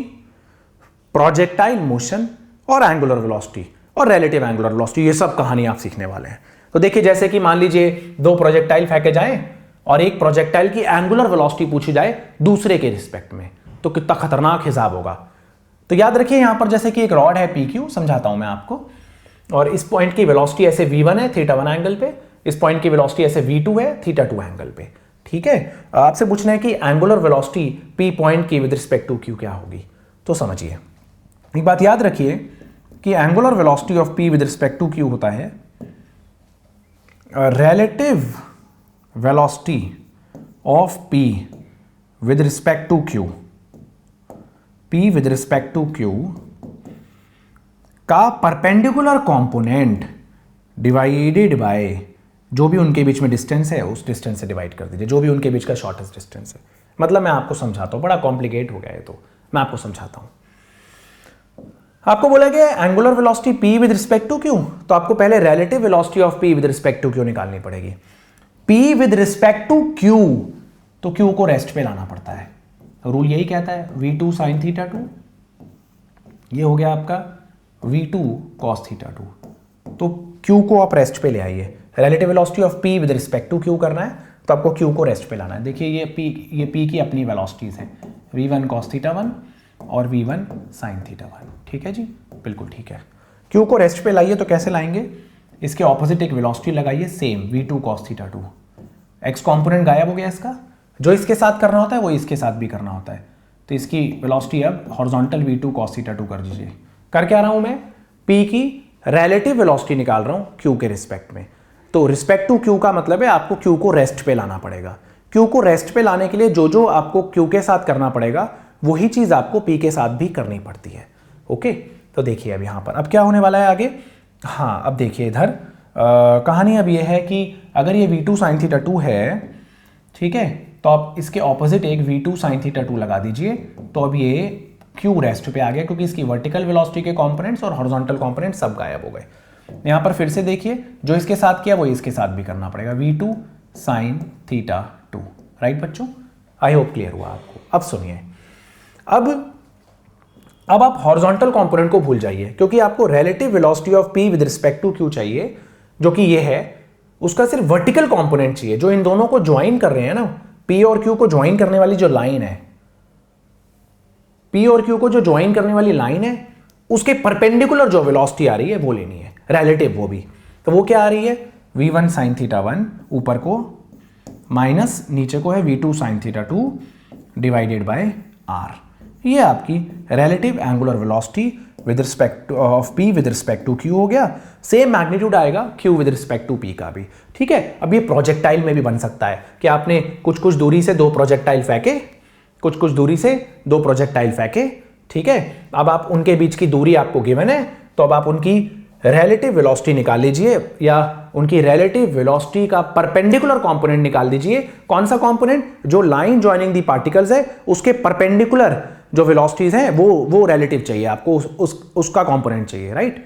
प्रोजेक्टाइल मोशन और एंगुलर वेलोसिटी और रिलेटिव एंगुलर वेलोसिटी, ये सब कहानी आप सीखने वाले हैं। तो देखिए जैसे कि मान लीजिए दो प्रोजेक्टाइल फेंके जाएं और एक प्रोजेक्टाइल की एंगुलर वेलोसिटी पूछी जाए दूसरे के रिस्पेक्ट में, तो कितना खतरनाक हिसाब होगा। तो याद रखिए यहां पर जैसे कि एक रॉड है PQ, समझाता हूं मैं आपको, और इस पॉइंट की वेलोसिटी ऐसे V1 है θ1 एंगल पे, इस पॉइंट की वेलोसिटी ऐसे V2 है θ2 एंगल पे। ठीक है, आपसे पूछना है कि एंगुलर वेलोसिटी P पॉइंट की विद रिस्पेक्ट टू Q क्या होगी। तो समझिए एक बात याद रखिए कि angular velocity of P with respect to Q होता है relative velocity of P with respect to Q, P with respect to Q का परपेंडिकुलर कंपोनेंट डिवाइडेड बाय जो भी उनके बीच में डिस्टेंस है उस डिस्टेंस से डिवाइड कर दीजिए, जो भी उनके बीच का शॉर्टेस्ट डिस्टेंस है। मतलब मैं आपको समझाता हूं, बड़ा कॉम्प्लिकेट हो गया है तो मैं आपको समझाता हूं। आपको बोला गया angular velocity P with respect to Q, तो आपको पहले relative velocity of P with respect to Q निकालनी पड़ेगी। P with respect to Q, तो Q को रेस्ट पे लाना पड़ता है, रूल यही कहता है V2 sin θ2, ये हो गया आपका V2 cos θ2। तो Q को आप रेस्ट पे ले आइए। Relative velocity of P with respect to Q करना है तो आपको Q को रेस्ट पे लाना है। देखिए ये P की अपनी वेलोसिटीज हैं, V1 cos θ1 और V1 sin θ1। ठीक है जी, बिल्कुल ठीक है। Q को रेस्ट पे लाइए तो कैसे लाएंगे, इसके ऑपोजिट एक वेलोसिटी लगाइए same V2 cos θ2। X component गायब हो गया इसका, जो इसके साथ करना होता है वो इसके साथ भी करना होता है। तो इसकी वेलोसिटी अब हॉरिजॉन्टल V2 cos θ2 कर दीजिए। कर क्या रहा हूं मैं, P की रिलेटिव वेलोसिटी निकाल रहा हूं Q के रिस्पेक्ट में। तो रिस्पेक्ट टू Q का मतलब है आपको Q को रेस्ट पे लाना पड़ेगा। Q को रेस्ट पे लाने के लिए जो जो आपको Q के साथ करना पड़ेगा वही चीज आपको P के साथ भी करनी पड़ती है। ओके, तो देखिए अब यहां पर अब क्या होने वाला है आगे। हाँ, अब देखिए इधर कहानी अब यह है कि अगर ये V2 sin θ2 है, ठीक है, तो आप इसके ऑपोजिट एक V2 sin θ2 लगा दीजिए। तो अब ये Q रेस्ट पे आ गया क्योंकि इसकी वर्टिकल वेलोसिटी के कंपोनेंट्स और हॉरिजॉन्टल कंपोनेंट्स सब गायब हो गए। यहां पर फिर से देखिए जो इसके साथ किया वो इसके साथ भी करना पड़ेगा, V2 sin θ2। राइट बच्चों, आई होप क्लियर हुआ आपको। अब सुनिए, अब आप हॉरिजॉन्टल कंपोनेंट को भूल जाइए क्योंकि आपको relative velocity of P with respect to Q चाहिए, जो कि ये है। उसका सिर्फ वर्टिकल कंपोनेंट चाहिए जो इन दोनों को ज्वाइन कर रहे हैं ना, P और Q को ज्वाइन करने वाली जो लाइन है, P और Q को जो ज्वाइन करने वाली लाइन है उसके परपेंडिकुलर जो वेलोसिटी आ रही है वो लेनी है, रिलेटिव वो भी। तो वो क्या आ रही है, V1 sin θ1 ऊपर को माइनस नीचे को है V2 sin θ2 divided by R। ये आपकी relative angular velocity with respect of P with respect to Q हो गया। सेम मैग्नीट्यूड आएगा Q with respect to P का भी। ठीक है, अब ये प्रोजेक्टाइल में भी बन सकता है कि आपने कुछ दूरी से दो प्रोजेक्टाइल फेंके, कुछ दूरी से दो प्रोजेक्टाइल फेंके। ठीक है, अब आप उनके बीच की दूरी आपको गिवन है तो अब आप उनकी रिलेटिव वेलोसिटी निकाल लीजिए या उनकी रिलेटिव वेलोसिटी का परपेंडिकुलर कंपोनेंट निकाल दीजिए। कौन सा कंपोनेंट? जो लाइन जॉइनिंग दी पार्टिकल्स है उसके परपेंडिकुलर जो वेलोसिटीज हैं वो रिलेटिव चाहिए आपको, उसका कंपोनेंट चाहिए, राइट?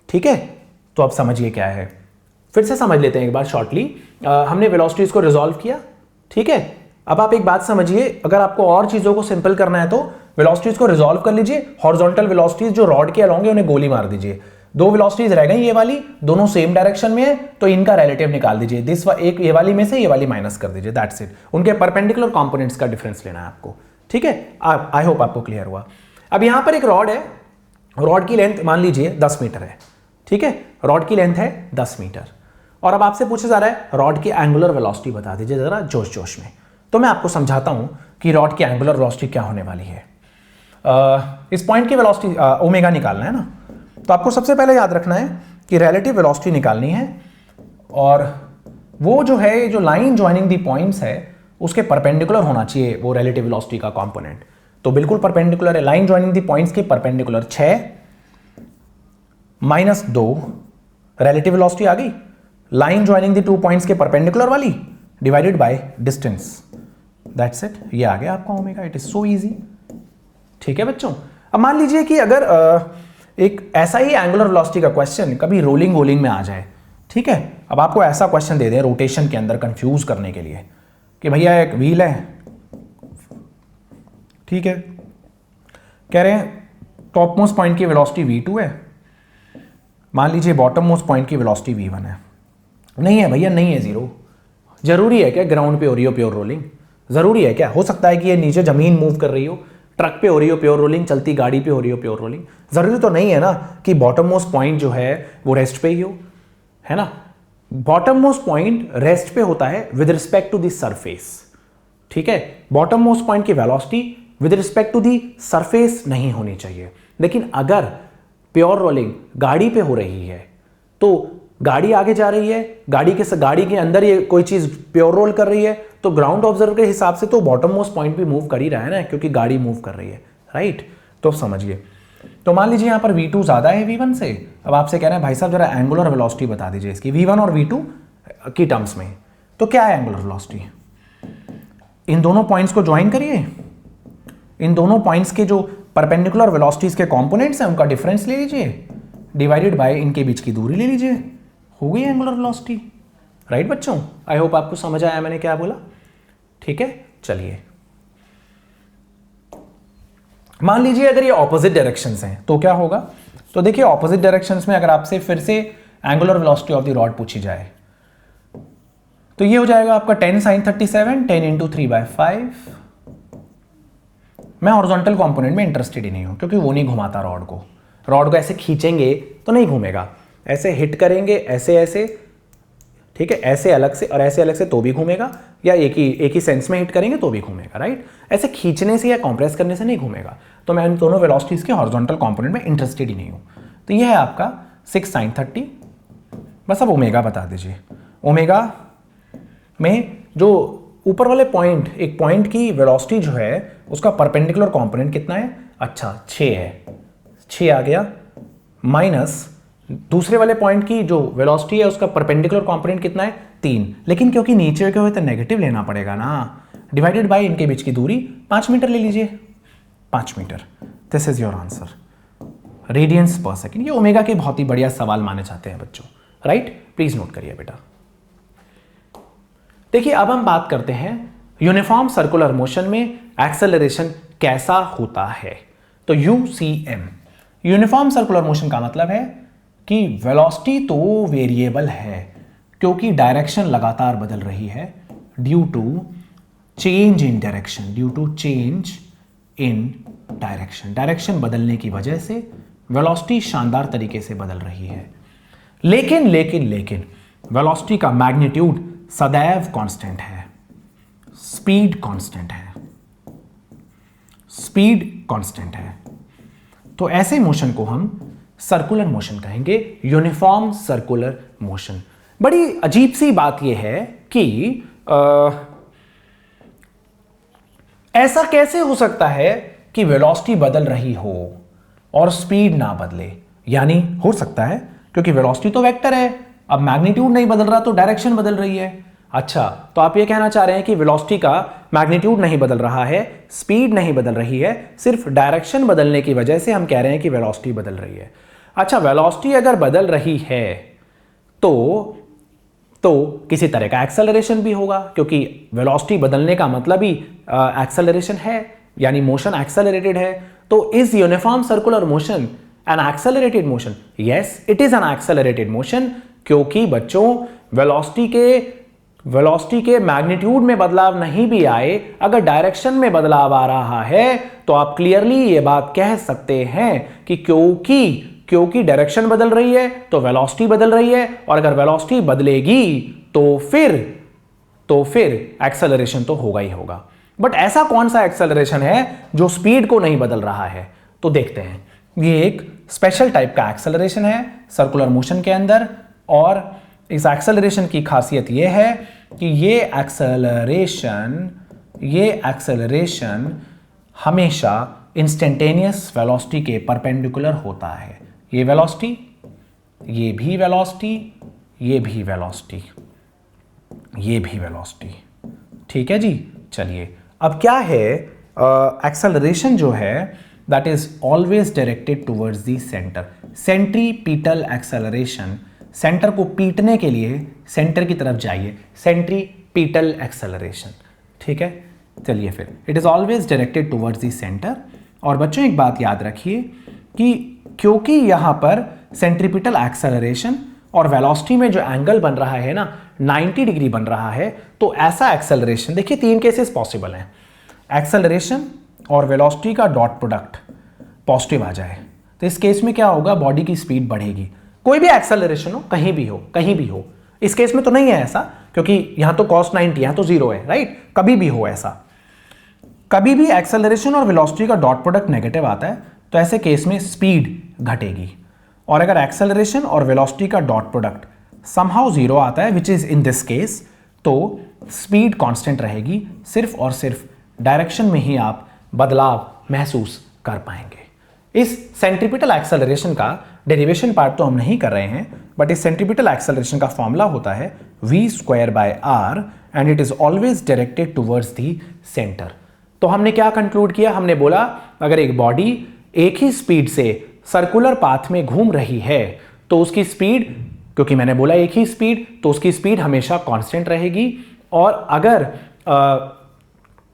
ठीक है, तो अब समझिए क्या है, फिर से समझ लेते हैं एक बार शॉर्टली। हमने वेलोसिटीज को रिजॉल्व किया, ठीक है। अब आप एक बात समझिए, अगर आपको और चीजों को सिंपल करना है तो वेलोसिटीज को रिजॉल्व कर लीजिए। हॉरिजॉन्टल वेलोसिटीज जो रॉड के अलोंग है उन्हें गोली मार दीजिए। दो वेलोसिटीज रह गई, ये वाली दोनों सेम डायरेक्शन में है, तो इनका रिलेटिव निकाल दीजिए। एक ये वाली में से ये वाली माइनस कर दीजिए, दैट्स इट। उनके परपेंडिकुलर कंपोनेंट्स का डिफरेंस लेना है आपको, ठीक है। आई होप आपको क्लियर हुआ। अब यहां पर एक रॉड है, रॉड की लेंथ मान लीजिए 10 मीटर है, ठीक है। रॉड की लेंथ है 10 मीटर और अब आपसे पूछा जा रहा है रॉड की एंगुलर वेलोसिटी बता दीजिए जरा जोश जोश में। तो मैं आपको समझाता हूं कि रॉड की एंगुलर वेलोसिटी क्या होने वाली है। इस पॉइंट की वेलोसिटी ओमेगा निकालना है ना, तो आपको सबसे पहले याद रखना है कि रिलेटिव वेलोसिटी निकालनी है और वो जो है, जो लाइन ज्वाइनिंग दी पॉइंट्स है उसके परपेंडिकुलर होना चाहिए वो रिलेटिव वेलोसिटी का कंपोनेंट। तो बिल्कुल परपेंडिकुलर है, लाइन ज्वाइनिंग दी पॉइंट्स के परपेंडिकुलर 6 माइनस 2 रिलेटिव वेलोसिटी आ गई, लाइन ज्वाइनिंग दी 2 पॉइंट्स के परपेंडिकुलर वाली divided by distance, that's it. ये आ गया आपका omega, it is so easy, ठीक है बच्चों। अब मान लीजिए कि अगर एक ऐसा ही एंगुलर वेलोसिटी का क्वेश्चन कभी रोलिंग वोलिंग में आ जाए, ठीक है। अब आपको ऐसा क्वेश्चन दे दें रोटेशन के अंदर कंफ्यूज करने के लिए कि भैया एक व्हील है, ठीक है, कह रहे हैं टॉप मोस्ट पॉइंट की वेलोसिटी v2 है, मान लीजिए बॉटम मोस्ट पॉइंट की वेलोसिटी v1 है। नहीं है भैया, नहीं है, जीरो। जरूरी है क्या ग्राउंड पे हो रही हो प्योर रोलिंग? जरूरी है क्या? हो सकता है कि ये नीचे जमीन मूव कर रही हो, ट्रक पे हो रही हो प्योर रोलिंग, चलती गाड़ी पे हो रही हो प्योर रोलिंग। जरूरी तो नहीं है ना कि बॉटम मोस्ट पॉइंट जो है वो रेस्ट पे ही हो, है ना। बॉटम मोस्ट पॉइंट रेस्ट पे होता है with respect to the surface, ठीक है। बॉटम मोस्ट पॉइंट की velocity with respect to the surface नहीं होनी चाहिए। लेकिन अगर प्योर रोलिंग गाड़ी पे हो रही है तो गाड़ी आगे जा रही है, गाड़ी के अंदर ये कोई चीज प्योर रोल कर रही है, तो ग्राउंड ऑब्जर्वर के हिसाब से तो बॉटम मोस्ट पॉइंट भी मूव कर ही रहा है ना, क्योंकि गाड़ी मूव कर रही है, राइट। तो समझिए, तो मान लीजिए यहां पर v2 ज्यादा है v1 से। अब आपसे कह रहे हैं भाई साहब जरा एंगुलर वेलोसिटी बता दीजिए इसकी v1 और v2 की टर्म्स में। तो क्या है एंगुलर वेलोसिटी? इन दोनों पॉइंट्स को ज्वाइन करिए, इन दोनों पॉइंट्स के जो परपेंडिकुलर वेलोसिटीज के कंपोनेंट्स हैं उनका डिफरेंस ले लीजिए, डिवाइडेड बाय इनके बीच की दूरी ले लीजिए, हो गई एंगुलर वेलोसिटी, राइट बच्चों। आई होप आपको समझ आया मैंने क्या बोला, ठीक है। चलिए, मान लीजिए अगर ये ऑपोजिट डायरेक्शंस हैं तो क्या होगा? तो देखिए ऑपोजिट डायरेक्शंस में अगर आपसे फिर से angular velocity of the rod पूछी जाए तो ये हो जाएगा आपका 10 sin 37, 10 इंटू 3/5। मैं हॉरिजॉन्टल कंपोनेंट में इंटरेस्टेड ही नहीं हूं क्योंकि वो नहीं घुमाता रॉड को। रॉड को ऐसे खींचेंगे तो नहीं घूमेगा, ऐसे हिट करेंगे ऐसे ऐसे, ठीक है, ऐसे अलग से और ऐसे अलग से तो भी घूमेगा, या एक ही सेंस में हिट करेंगे तो भी घूमेगा, राइट। ऐसे खींचने से या कंप्रेस करने से नहीं घूमेगा। तो मैं इन दोनों वेलोसिटीज के हॉरिजॉन्टल कंपोनेंट में इंटरेस्टेड ही नहीं हूं। तो ये है आपका 6 sin 30। बस अब ओमेगा बता दीजिए। ओमेगा में जो ऊपर वाले पॉइंट, एक पॉइंट की वेलोसिटी जो है उसका परपेंडिकुलर कंपोनेंट कितना है? अच्छा 6 है, 6 आ गया, माइनस दूसरे वाले पॉइंट की जो वेलोसिटी है उसका परपेंडिकुलर कंपोनेंट कितना है? 3। लेकिन क्योंकि नीचे के हुए तो नेगेटिव लेना पड़ेगा ना, डिवाइडेड बाय इनके बीच की दूरी 5 मीटर ले लीजिए, 5 metre. This is your answer, radians per second. ये ओमेगा के बहुत ही बढ़िया सवाल माने जाते हैं बच्चों, राइट। प्लीज नोट करिए बेटा। देखिए अब हम बात करते हैं यूनिफॉर्म सर्कुलर मोशन में एक्सेलरेशन कैसा होता है। तो UCM, यूनिफॉर्म सर्कुलर मोशन का मतलब है कि वेलोसिटी तो वेरिएबल है क्योंकि डायरेक्शन लगातार बदल रही है due to change in direction, due to change in direction. Direction बदलने की वजह से वेलोसिटी शानदार तरीके से बदल रही है। लेकिन लेकिन लेकिन वेलोसिटी का मैग्नीट्यूड सदैव कांस्टेंट है, स्पीड कांस्टेंट है, स्पीड कांस्टेंट है। तो ऐसे मोशन को हम सर्कुलर मोशन कहेंगे, यूनिफॉर्म सर्कुलर मोशन। बड़ी अजीब सी बात यह है कि ऐसा कैसे हो सकता है कि वेलोसिटी बदल रही हो और स्पीड ना बदले? यानी हो सकता है क्योंकि वेलोसिटी तो वेक्टर है, अब मैग्नीट्यूड नहीं बदल रहा तो डायरेक्शन बदल रही है। अच्छा, तो आप ये कहना चाह रहे हैं कि वेलोसिटी का मैग्नीट्यूड नहीं बदल रहा है, स्पीड नहीं बदल रही है, सिर्फ डायरेक्शन बदलने की वजह से हम कह रहे हैं कि वेलोसिटी बदल रही है। अच्छा, वेलोसिटी अगर बदल रही है तो किसी तरह का एक्सेलरेशन भी होगा, क्योंकि वेलोसिटी बदलने का मतलब ही एक्सेलरेशन है, यानी मोशन एक्सेलरेटेड है। तो is uniform circular motion N accelerated motion? Yes, it is an accelerated motion, क्योंकि बच्चों वेलोसिटी के मैग्नीट्यूड में बदलाव नहीं भी आए, अगर डायरेक्शन में बदलाव आ रहा है तो आप क्लियरली ये बात कह सकते हैं कि क्योंकि डायरेक्शन बदल रही है तो वेलोसिटी बदल रही है, और अगर वेलोसिटी बदलेगी तो फिर एक्सेलरेशन तो होगा ही होगा। बट ऐसा कौन सा एक्सेलरेशन है जो स्पीड को नहीं बदल रहा है? तो देखते हैं। ये एक स्पेशल टाइप का एक्सेलरेशन है सर्कुलर मोशन के अंदर, और इस एक्सेलरेशन की खासियत ये है कि ये एक्सेलरेशन हमेशा इंस्टेंटेनियस वेलोसिटी के परपेंडिकुलर होता है। ये वेलोसिटी, ये भी वेलोसिटी, ये भी वेलोसिटी, ये भी वेलोसिटी। ठीक है जी। चलिए, अब क्या है, एक्सेलरेशन जो है that is always directed towards the centre. Centripetal acceleration, centre को पीटने के लिए सेंटर की तरफ जाइए, सेंट्रीपिटल एक्सेलरेशन। ठीक है, चलिए फिर, it is always directed towards the centre. और बच्चों एक बात याद रखिए कि क्योंकि यहां पर सेंट्रीपिटल एक्सेलरेशन और वेलोसिटी में जो एंगल बन रहा है ना 90 डिग्री बन रहा है, तो ऐसा एक्सेलरेशन, देखिए 3 केसेस पॉसिबल हैं। एक्सेलरेशन और वेलोसिटी का डॉट प्रोडक्ट पॉजिटिव आ जाए तो इस केस में क्या होगा, बॉडी की स्पीड बढ़ेगी। कोई भी एक्सेलरेशन हो, कहीं भी हो। इस केस में तो नहीं है ऐसा, क्योंकि यहां तो cos 90, यहां तो 0 है, राइट। कभी भी हो ऐसा, कभी भी एक्सेलरेशन और वेलोसिटी का डॉट प्रोडक्ट नेगेटिव आता है तो ऐसे केस में स्पीड घटेगी। और अगर एक्सेलरेशन और वेलोसिटी का डॉट प्रोडक्ट समहाउ 0 आता है, which is in this case, तो स्पीड कांस्टेंट रहेगी। सिर्फ और सिर्फ डायरेक्शन में ही आप बदलाव महसूस कर पाएंगे। इस सेंट्रीपिटल एक्सेलरेशन का डेरिवेशन पार्ट तो हम नहीं कर रहे हैं, बट इस सेंट्रीपिटल एक्सेलरेशन का फॉर्मूला होता है v²/r and it is always directed towards the centre. तो हमने क्या कंक्लूड किया, हमने बोला अगर एक बॉडी एक ही स्पीड से सर्कुलर पाथ में घूम रही है तो उसकी स्पीड, क्योंकि मैंने बोला एक ही स्पीड, तो उसकी स्पीड हमेशा कांस्टेंट रहेगी। और अगर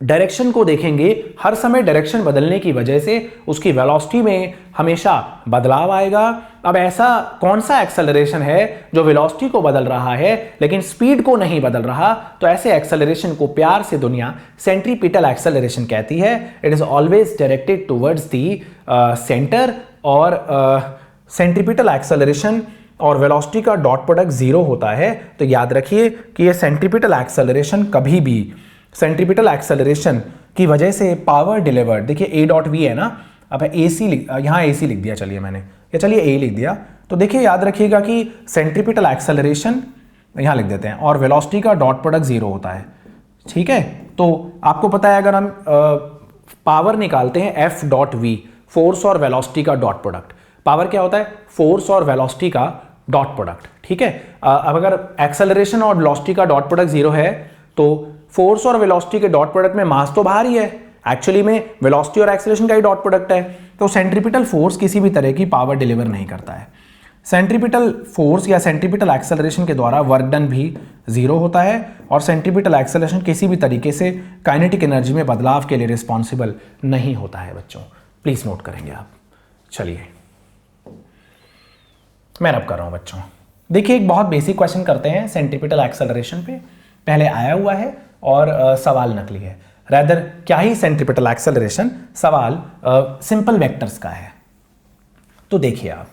डायरेक्शन को देखेंगे, हर समय डायरेक्शन बदलने की वजह से उसकी वेलोसिटी में हमेशा बदलाव आएगा। अब ऐसा कौन सा एक्सेलरेशन है जो वेलोसिटी को बदल रहा है लेकिन स्पीड को नहीं बदल रहा? तो ऐसे एक्सेलरेशन को प्यार से दुनिया सेंट्रीपिटल एक्सेलरेशन कहती है। It is always directed towards the centre, और सेंट्रीपिटल एक्सेलरेशन और वेलोसिटी का डॉट प्रोडक्ट 0 होता है। तो याद रखिए कि ये सेंट्रीपिटल एक्सेलरेशन कभी भी, सेंट्रीपिटल एक्सेलरेशन की वजह से पावर डिलीवर्ड, देखिए a डॉट वी है ना, अब AC यहाँ AC लिख दिया, चलिए मैंने, या चलिए A लिख दिया। तो देखिए याद रखिएगा कि सेंट्रीपिटल एक्सेलरेशन यहाँ लिख देते हैं और वेलोसिटी का डॉट प्रोडक्ट 0 होता है। ठीक है, तो आपको पता है अगर हम पावर निकालते हैं F डॉट V, फोर्स और वेलोसिटी का डॉट प्रोडक्ट, पावर क्या होता है, फोर्स और वेलोसिटी का डॉट प्रोडक्ट। ठीक है, अब अगर एक्सेलरेशन और वेलोसिटी का डॉट प्रोडक्ट 0 है तो फोर्स और वेलोसिटी के डॉट प्रोडक्ट में मास तो बाहर ही है, एक्चुअली में वेलोसिटी और एक्सेलरेशन का ही डॉट प्रोडक्ट है। तो सेंट्रीपिटल फोर्स किसी भी तरह की पावर डिलीवर नहीं करता है। सेंट्रीपिटल फोर्स या सेंट्रीपिटल एक्सेलरेशन के द्वारा वर्क डन भी 0 होता है, और सेंट्रीपिटल एक्सेलरेशन किसी भी तरीके से काइनेटिक एनर्जी में बदलाव के लिए रिस्पॉन्सिबल नहीं होता है। बच्चों प्लीज नोट करेंगे आप। चलिए मैं अब कर रहा हूं बच्चों, देखिए एक बहुत बेसिक क्वेश्चन करते हैं सेंट्रीपिटल एक्सेलरेशन पे, पहले आया हुआ है और सवाल नकली है। रैदर क्या ही सेंट्रीपिटल एक्सेलरेशन, सवाल सिंपल वेक्टर्स का है। तो देखिए आप,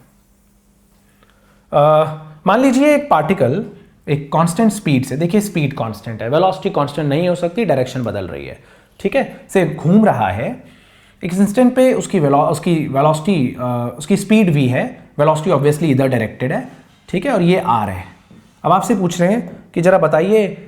मान लीजिए एक पार्टिकल एक कांस्टेंट स्पीड से, देखिए स्पीड कांस्टेंट है, वेलोसिटी कांस्टेंट नहीं हो सकती, डायरेक्शन बदल रही है, ठीक है, से घूम रहा है। एक इंस्टेंट पे उसकी वेलोसिटी, उसकी स्पीड v है, वेलोसिटी ऑब्वियसली इधर डायरेक्टेड है, ठीक है, और ये r है। अब आपसे पूछ रहे हैं कि जरा बताइए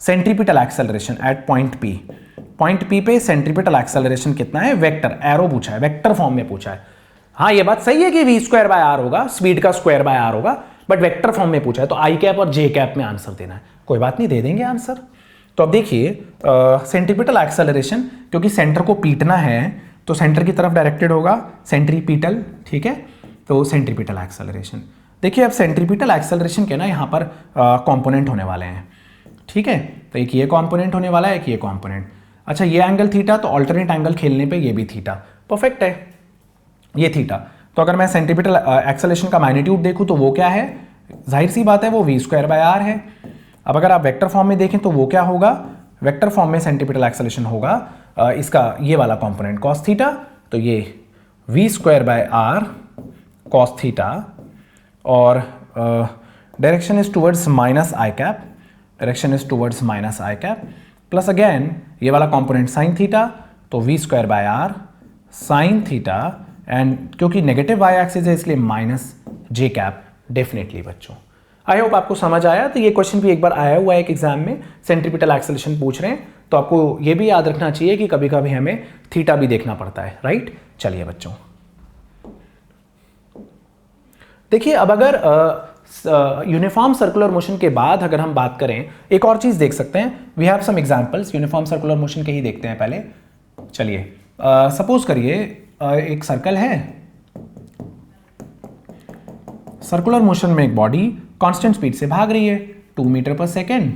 centripetal acceleration at point P पे सेंट्रीपिटल एक्सेलरेशन कितना है, वेक्टर, एरो पूछा है, वेक्टर फॉर्म में पूछा है। हाँ ये बात सही है कि v²/r होगा, स्पीड का स्क्वायर बाय r होगा, बट वेक्टर फॉर्म में पूछा है तो आई कैप और जे कैप में आंसर देना है। कोई बात नहीं, दे देंगे आंसर। तो अब देखिए सेंट्रीपिटल एक्सेलरेशन, क्योंकि सेंटर को पीटना है तो सेंटर की तरफ डायरेक्टेड होगा सेंट्रीपिटल, ठीक है। तो सेंट्रीपिटल एक्सेलरेशन, देखिए अब सेंट्रीपिटल एक्सेलरेशन के ना यहाँ पर कंपोनेंट होने वाले हैं, ठीक है। तो एक ये कंपोनेंट होने वाला है, एक ये कंपोनेंट। अच्छा ये एंगल थीटा, तो अल्टरनेट एंगल खेलने पे ये भी थीटा, परफेक्ट है ये थीटा। तो अगर मैं सेंट्रीपिटल एक्सेलरेशन का मैग्नीट्यूड देखूँ तो वो क्या है, जाहिर सी बात है वो v²/r है। अब अगर आप वेक्टर फॉर्म में देखें तो वो क्या होगा, वेक्टर फॉर्म में सेंट्रीपिटल एक्सेलरेशन होगा इसका ये वाला कंपोनेंट cos थीटा, तो ये v²/r cos थीटा, और direction is towards minus I cap, direction is towards minus I cap, plus again ये वाला कंपोनेंट sin थीटा, तो v²/r sin थीटा, एंड क्योंकि नेगेटिव वाई एक्सिस है इसलिए माइनस जे cap definitely बच्चों। आई होप आपको समझ आया। तो ये क्वेश्चन भी एक बार आया हुआ है एक एग्जाम में, सेंट्रीपिटल एक्सेलरेशन पूछ रहे हैं, तो आपको ये भी याद रखना चाहिए कि कभी कभी हमें थीटा भी देखना पड़ता है, राइट। चलिए बच्चों देखिए, अब अगर यूनिफॉर्म सर्कुलर मोशन के बाद अगर हम बात करें, एक और चीज देख सकते हैं, we have some examples uniform circular motion के ही देखते हैं पहले। चलिए सपोज करिए एक सर्कल है, सर्कुलर मोशन में एक बॉडी कांस्टेंट स्पीड से भाग रही है 2 मीटर पर सेकेंड,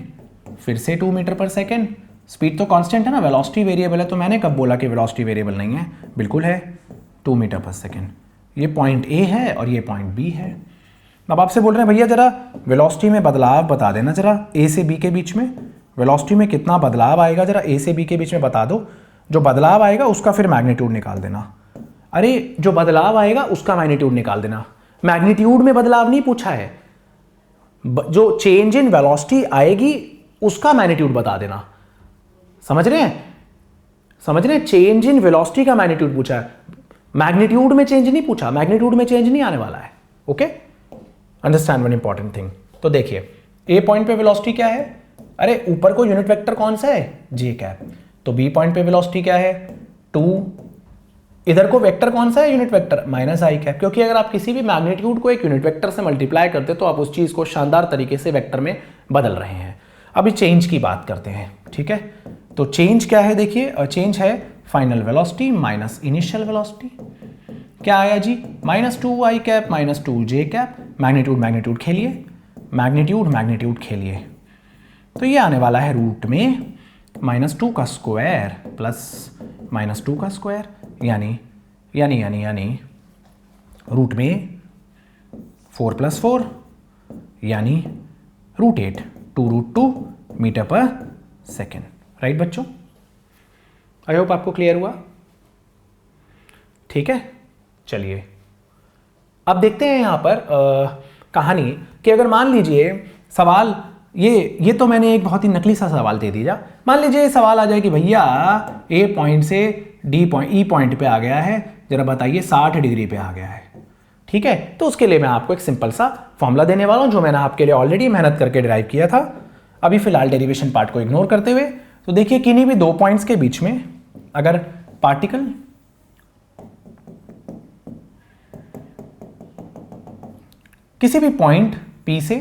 फिर से 2 मीटर पर सेकेंड। स्पीड तो कांस्टेंट है ना, वेलोसिटी वेरिएबल है, तो मैंने कब बोला कि वेलोसिटी वेरिएबल नहीं है, बिल्कुल है 2 मीटर पर सेकेंड। ये पॉइंट ए है और ये पॉइंट बी है। अब आपसे बोल रहे हैं भैया जरा वेलोसिटी में बदलाव बता देना, जरा ए से बी के बीच में वेलोसिटी में कितना बदलाव आएगा, जरा ए से बी के बीच में बता दो। जो बदलाव आएगा उसका फिर मैग्नीट्यूड निकाल देना। अरे जो बदलाव आएगा उसका मैग्नीट्यूड निकाल देना, मैग्नीट्यूड में बदलाव नहीं पूछा है, जो चेंज इन वेलोसिटी आएगी उसका मैग्नीट्यूड बता देना। समझ रहे हैं, समझ रहे हैं, चेंज इन वेलोसिटी का मैग्नीट्यूड पूछा है, मैग्नीट्यूड में चेंज नहीं पूछा, मैग्नीट्यूड में चेंज नहीं आने वाला है। Okay, understand one important thing. तो देखिए ए पॉइंट पे वेलोसिटी क्या है, अरे ऊपर को यूनिट वेक्टर कौन सा है, जे कैप, तो बी पॉइंट पे वेलोसिटी क्या है 2, इधर को वेक्टर कौन सा है, यूनिट वेक्टर माइनस आई कैप, क्योंकि अगर आप किसी भी मैग्नीट्यूड को एक यूनिट वेक्टर से मल्टीप्लाई करते तो आप उस चीज को शानदार तरीके से वेक्टर में बदल रहे हैं। अभी चेंज की बात करते हैं, ठीक है। तो चेंज क्या है, देखिए चेंज है final velocity minus initial velocity, क्या आया जी -2 आई कैप -2 जे कैप, मैग्नीट्यूड मैग्नीट्यूड खेलिए, मैग्नीट्यूड मैग्नीट्यूड खेलिए, तो ये आने वाला है रूट में -2 का स्क्वायर प्लस -2 का स्क्वायर, यानी यानी यानी यानी रूट में 4 + 4 यानी √8, 2√2 मीटर पर सेकेंड, राइट बच्चों। आई होप आपको क्लियर हुआ, ठीक है। चलिए अब देखते हैं यहां पर कहानी कि अगर मान लीजिए सवाल ये तो मैंने एक बहुत ही नकली सा सवाल दे दिया। मान लीजिए सवाल आ जाए कि भैया ए पॉइंट से डी पॉइंट ई पॉइंट पे आ गया है, जरा बताइए 60 डिग्री पे आ गया है, ठीक है। तो उसके लिए मैं आपको एक सिंपल सा फॉर्मूला देने वाला हूं जो मैंने आपके लिए ऑलरेडी मेहनत करके डिराइव किया था। अभी फिलहाल डेरिवेशन पार्ट को इग्नोर करते हुए, तो देखिए किन्हीं भी 2 पॉइंट्स के बीच में अगर पार्टिकल किसी भी पॉइंट P से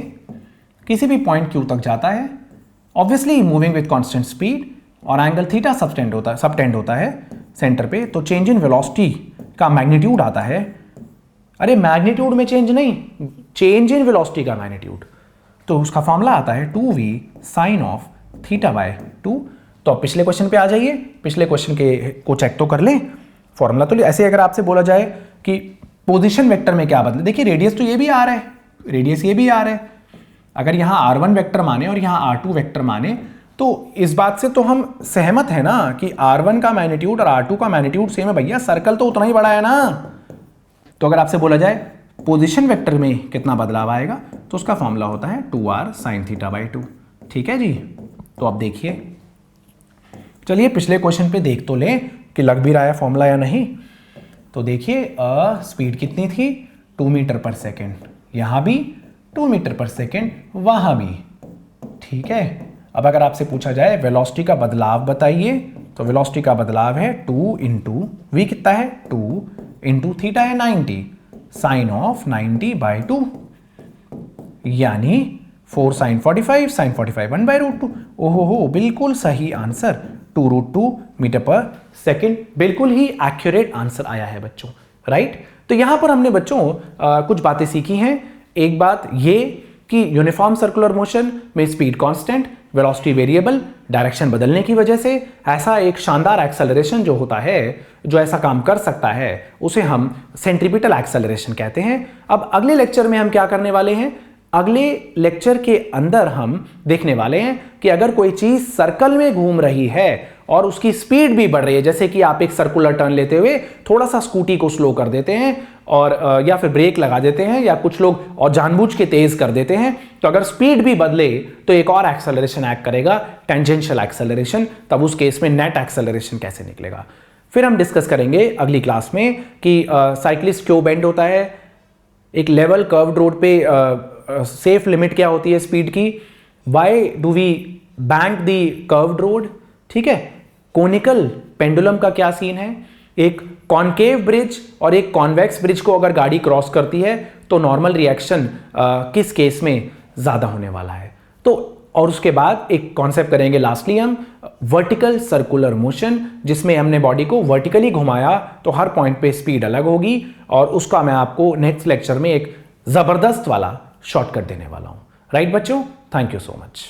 किसी भी पॉइंट Q तक जाता है, obviously moving with constant speed, और एंगल थीटा सबटेंड होता है सेंटर पे, तो चेंज इन वेलोसिटी का मैग्नीट्यूड आता है, अरे मैग्नीट्यूड में चेंज नहीं, चेंज इन वेलोसिटी का मैग्नीट्यूड, तो उसका फॉर्मूला आता है 2v sin ऑफ θ/2। तो अब पिछले क्वेश्चन पे आ जाइए, पिछले क्वेश्चन को चेक तो कर लें, फॉर्मूला तो ऐसे अगर आपसे बोला जाए कि पोजीशन वेक्टर में क्या बदले, देखिए रेडियस तो ये भी आ रहा है, रेडियस ये भी आ रहा है, अगर यहाँ r1 वेक्टर माने और यहाँ r2 वेक्टर माने तो इस बात से तो हम सहमत है ना कि r1 का मैग्नीट्यूड और r2 का मैग्नीट्यूड सेम है, भैया सर्कल तो उतना ही बड़ा है ना। तो अगर आपसे बोला जाए पोजीशन वेक्टर में कितना बदलाव आएगा, तो उसका फॉर्मूला होता है 2r sin θ/2, ठीक है जी। तो अब देखिए, चलिए पिछले क्वेश्चन पे देख तो लें कि लग भी रहा है फॉर्मूला या नहीं। तो देखिए स्पीड कितनी थी 2 मीटर पर सेकेंड, यहां भी 2 मीटर पर सेकेंड, वहां भी, ठीक है। अब अगर आपसे पूछा जाए वेलोसिटी का बदलाव बताइए, तो वेलोसिटी का बदलाव है 2 इंटू v कितना है 2 इंटू थीटा है 90 साइन ऑफ 90/2, यानी 4 sin 45 sin 45 1/√2। ओहो हो, बिल्कुल सही आंसर 2√2 मीटर पर सेकेंड। बिल्कुल ही एक्यूरेट आंसर आया है बच्चों, राइट। तो यहां पर हमने बच्चों कुछ बातें सीखी हैं। एक बात ये कि यूनिफॉर्म सर्कुलर मोशन में speed constant, velocity variable, direction बदलने की वजह से ऐसा एक शानदार एक्सेलरेशन जो होता है, जो ऐसा काम कर सकता है, उसे हम सेंट्रीपिटल एक्सेलरेशन कहते हैं। अब अगले लेक्चर में हम क्या करने वाले हैं, अगले लेक्चर के अंदर हम देखने वाले हैं कि अगर कोई चीज सर्कल में घूम रही है और उसकी स्पीड भी बढ़ रही है, जैसे कि आप एक सर्कुलर टर्न लेते हुए थोड़ा सा स्कूटी को स्लो कर देते हैं और या फिर ब्रेक लगा देते हैं, या कुछ लोग और जानबूझ के तेज कर देते हैं, तो अगर स्पीड भी बदले तो एक और एक्सेलरेशन एक्ट करेगा, टेंजेंशियल एक्सेलरेशन। तब उस केस में नेट एक्सेलरेशन कैसे निकलेगा, फिर हम डिस्कस करेंगे अगली क्लास में कि साइक्लिस्ट क्यों बेंड होता है, एक लेवल कर्व्ड रोड पे सेफ लिमिट क्या होती है स्पीड की, why do we bank the curved road, ठीक है, कोनिकल पेंडुलम का क्या सीन है, एक कॉनकेव ब्रिज और एक कॉन्वेक्स ब्रिज को अगर गाड़ी क्रॉस करती है तो नॉर्मल रिएक्शन किस केस में ज्यादा होने वाला है। तो और उसके बाद एक कॉन्सेप्ट करेंगे लास्टली हम वर्टिकल सर्कुलर मोशन, जिसमें हमने बॉडी को वर्टिकली घुमाया तो हर पॉइंट पे स्पीड अलग होगी, और उसका मैं आपको नेक्स्ट लेक्चर में एक जबरदस्त वाला शॉर्टकट देने वाला हूं। राइट बच्चों, थैंक यू सो मच।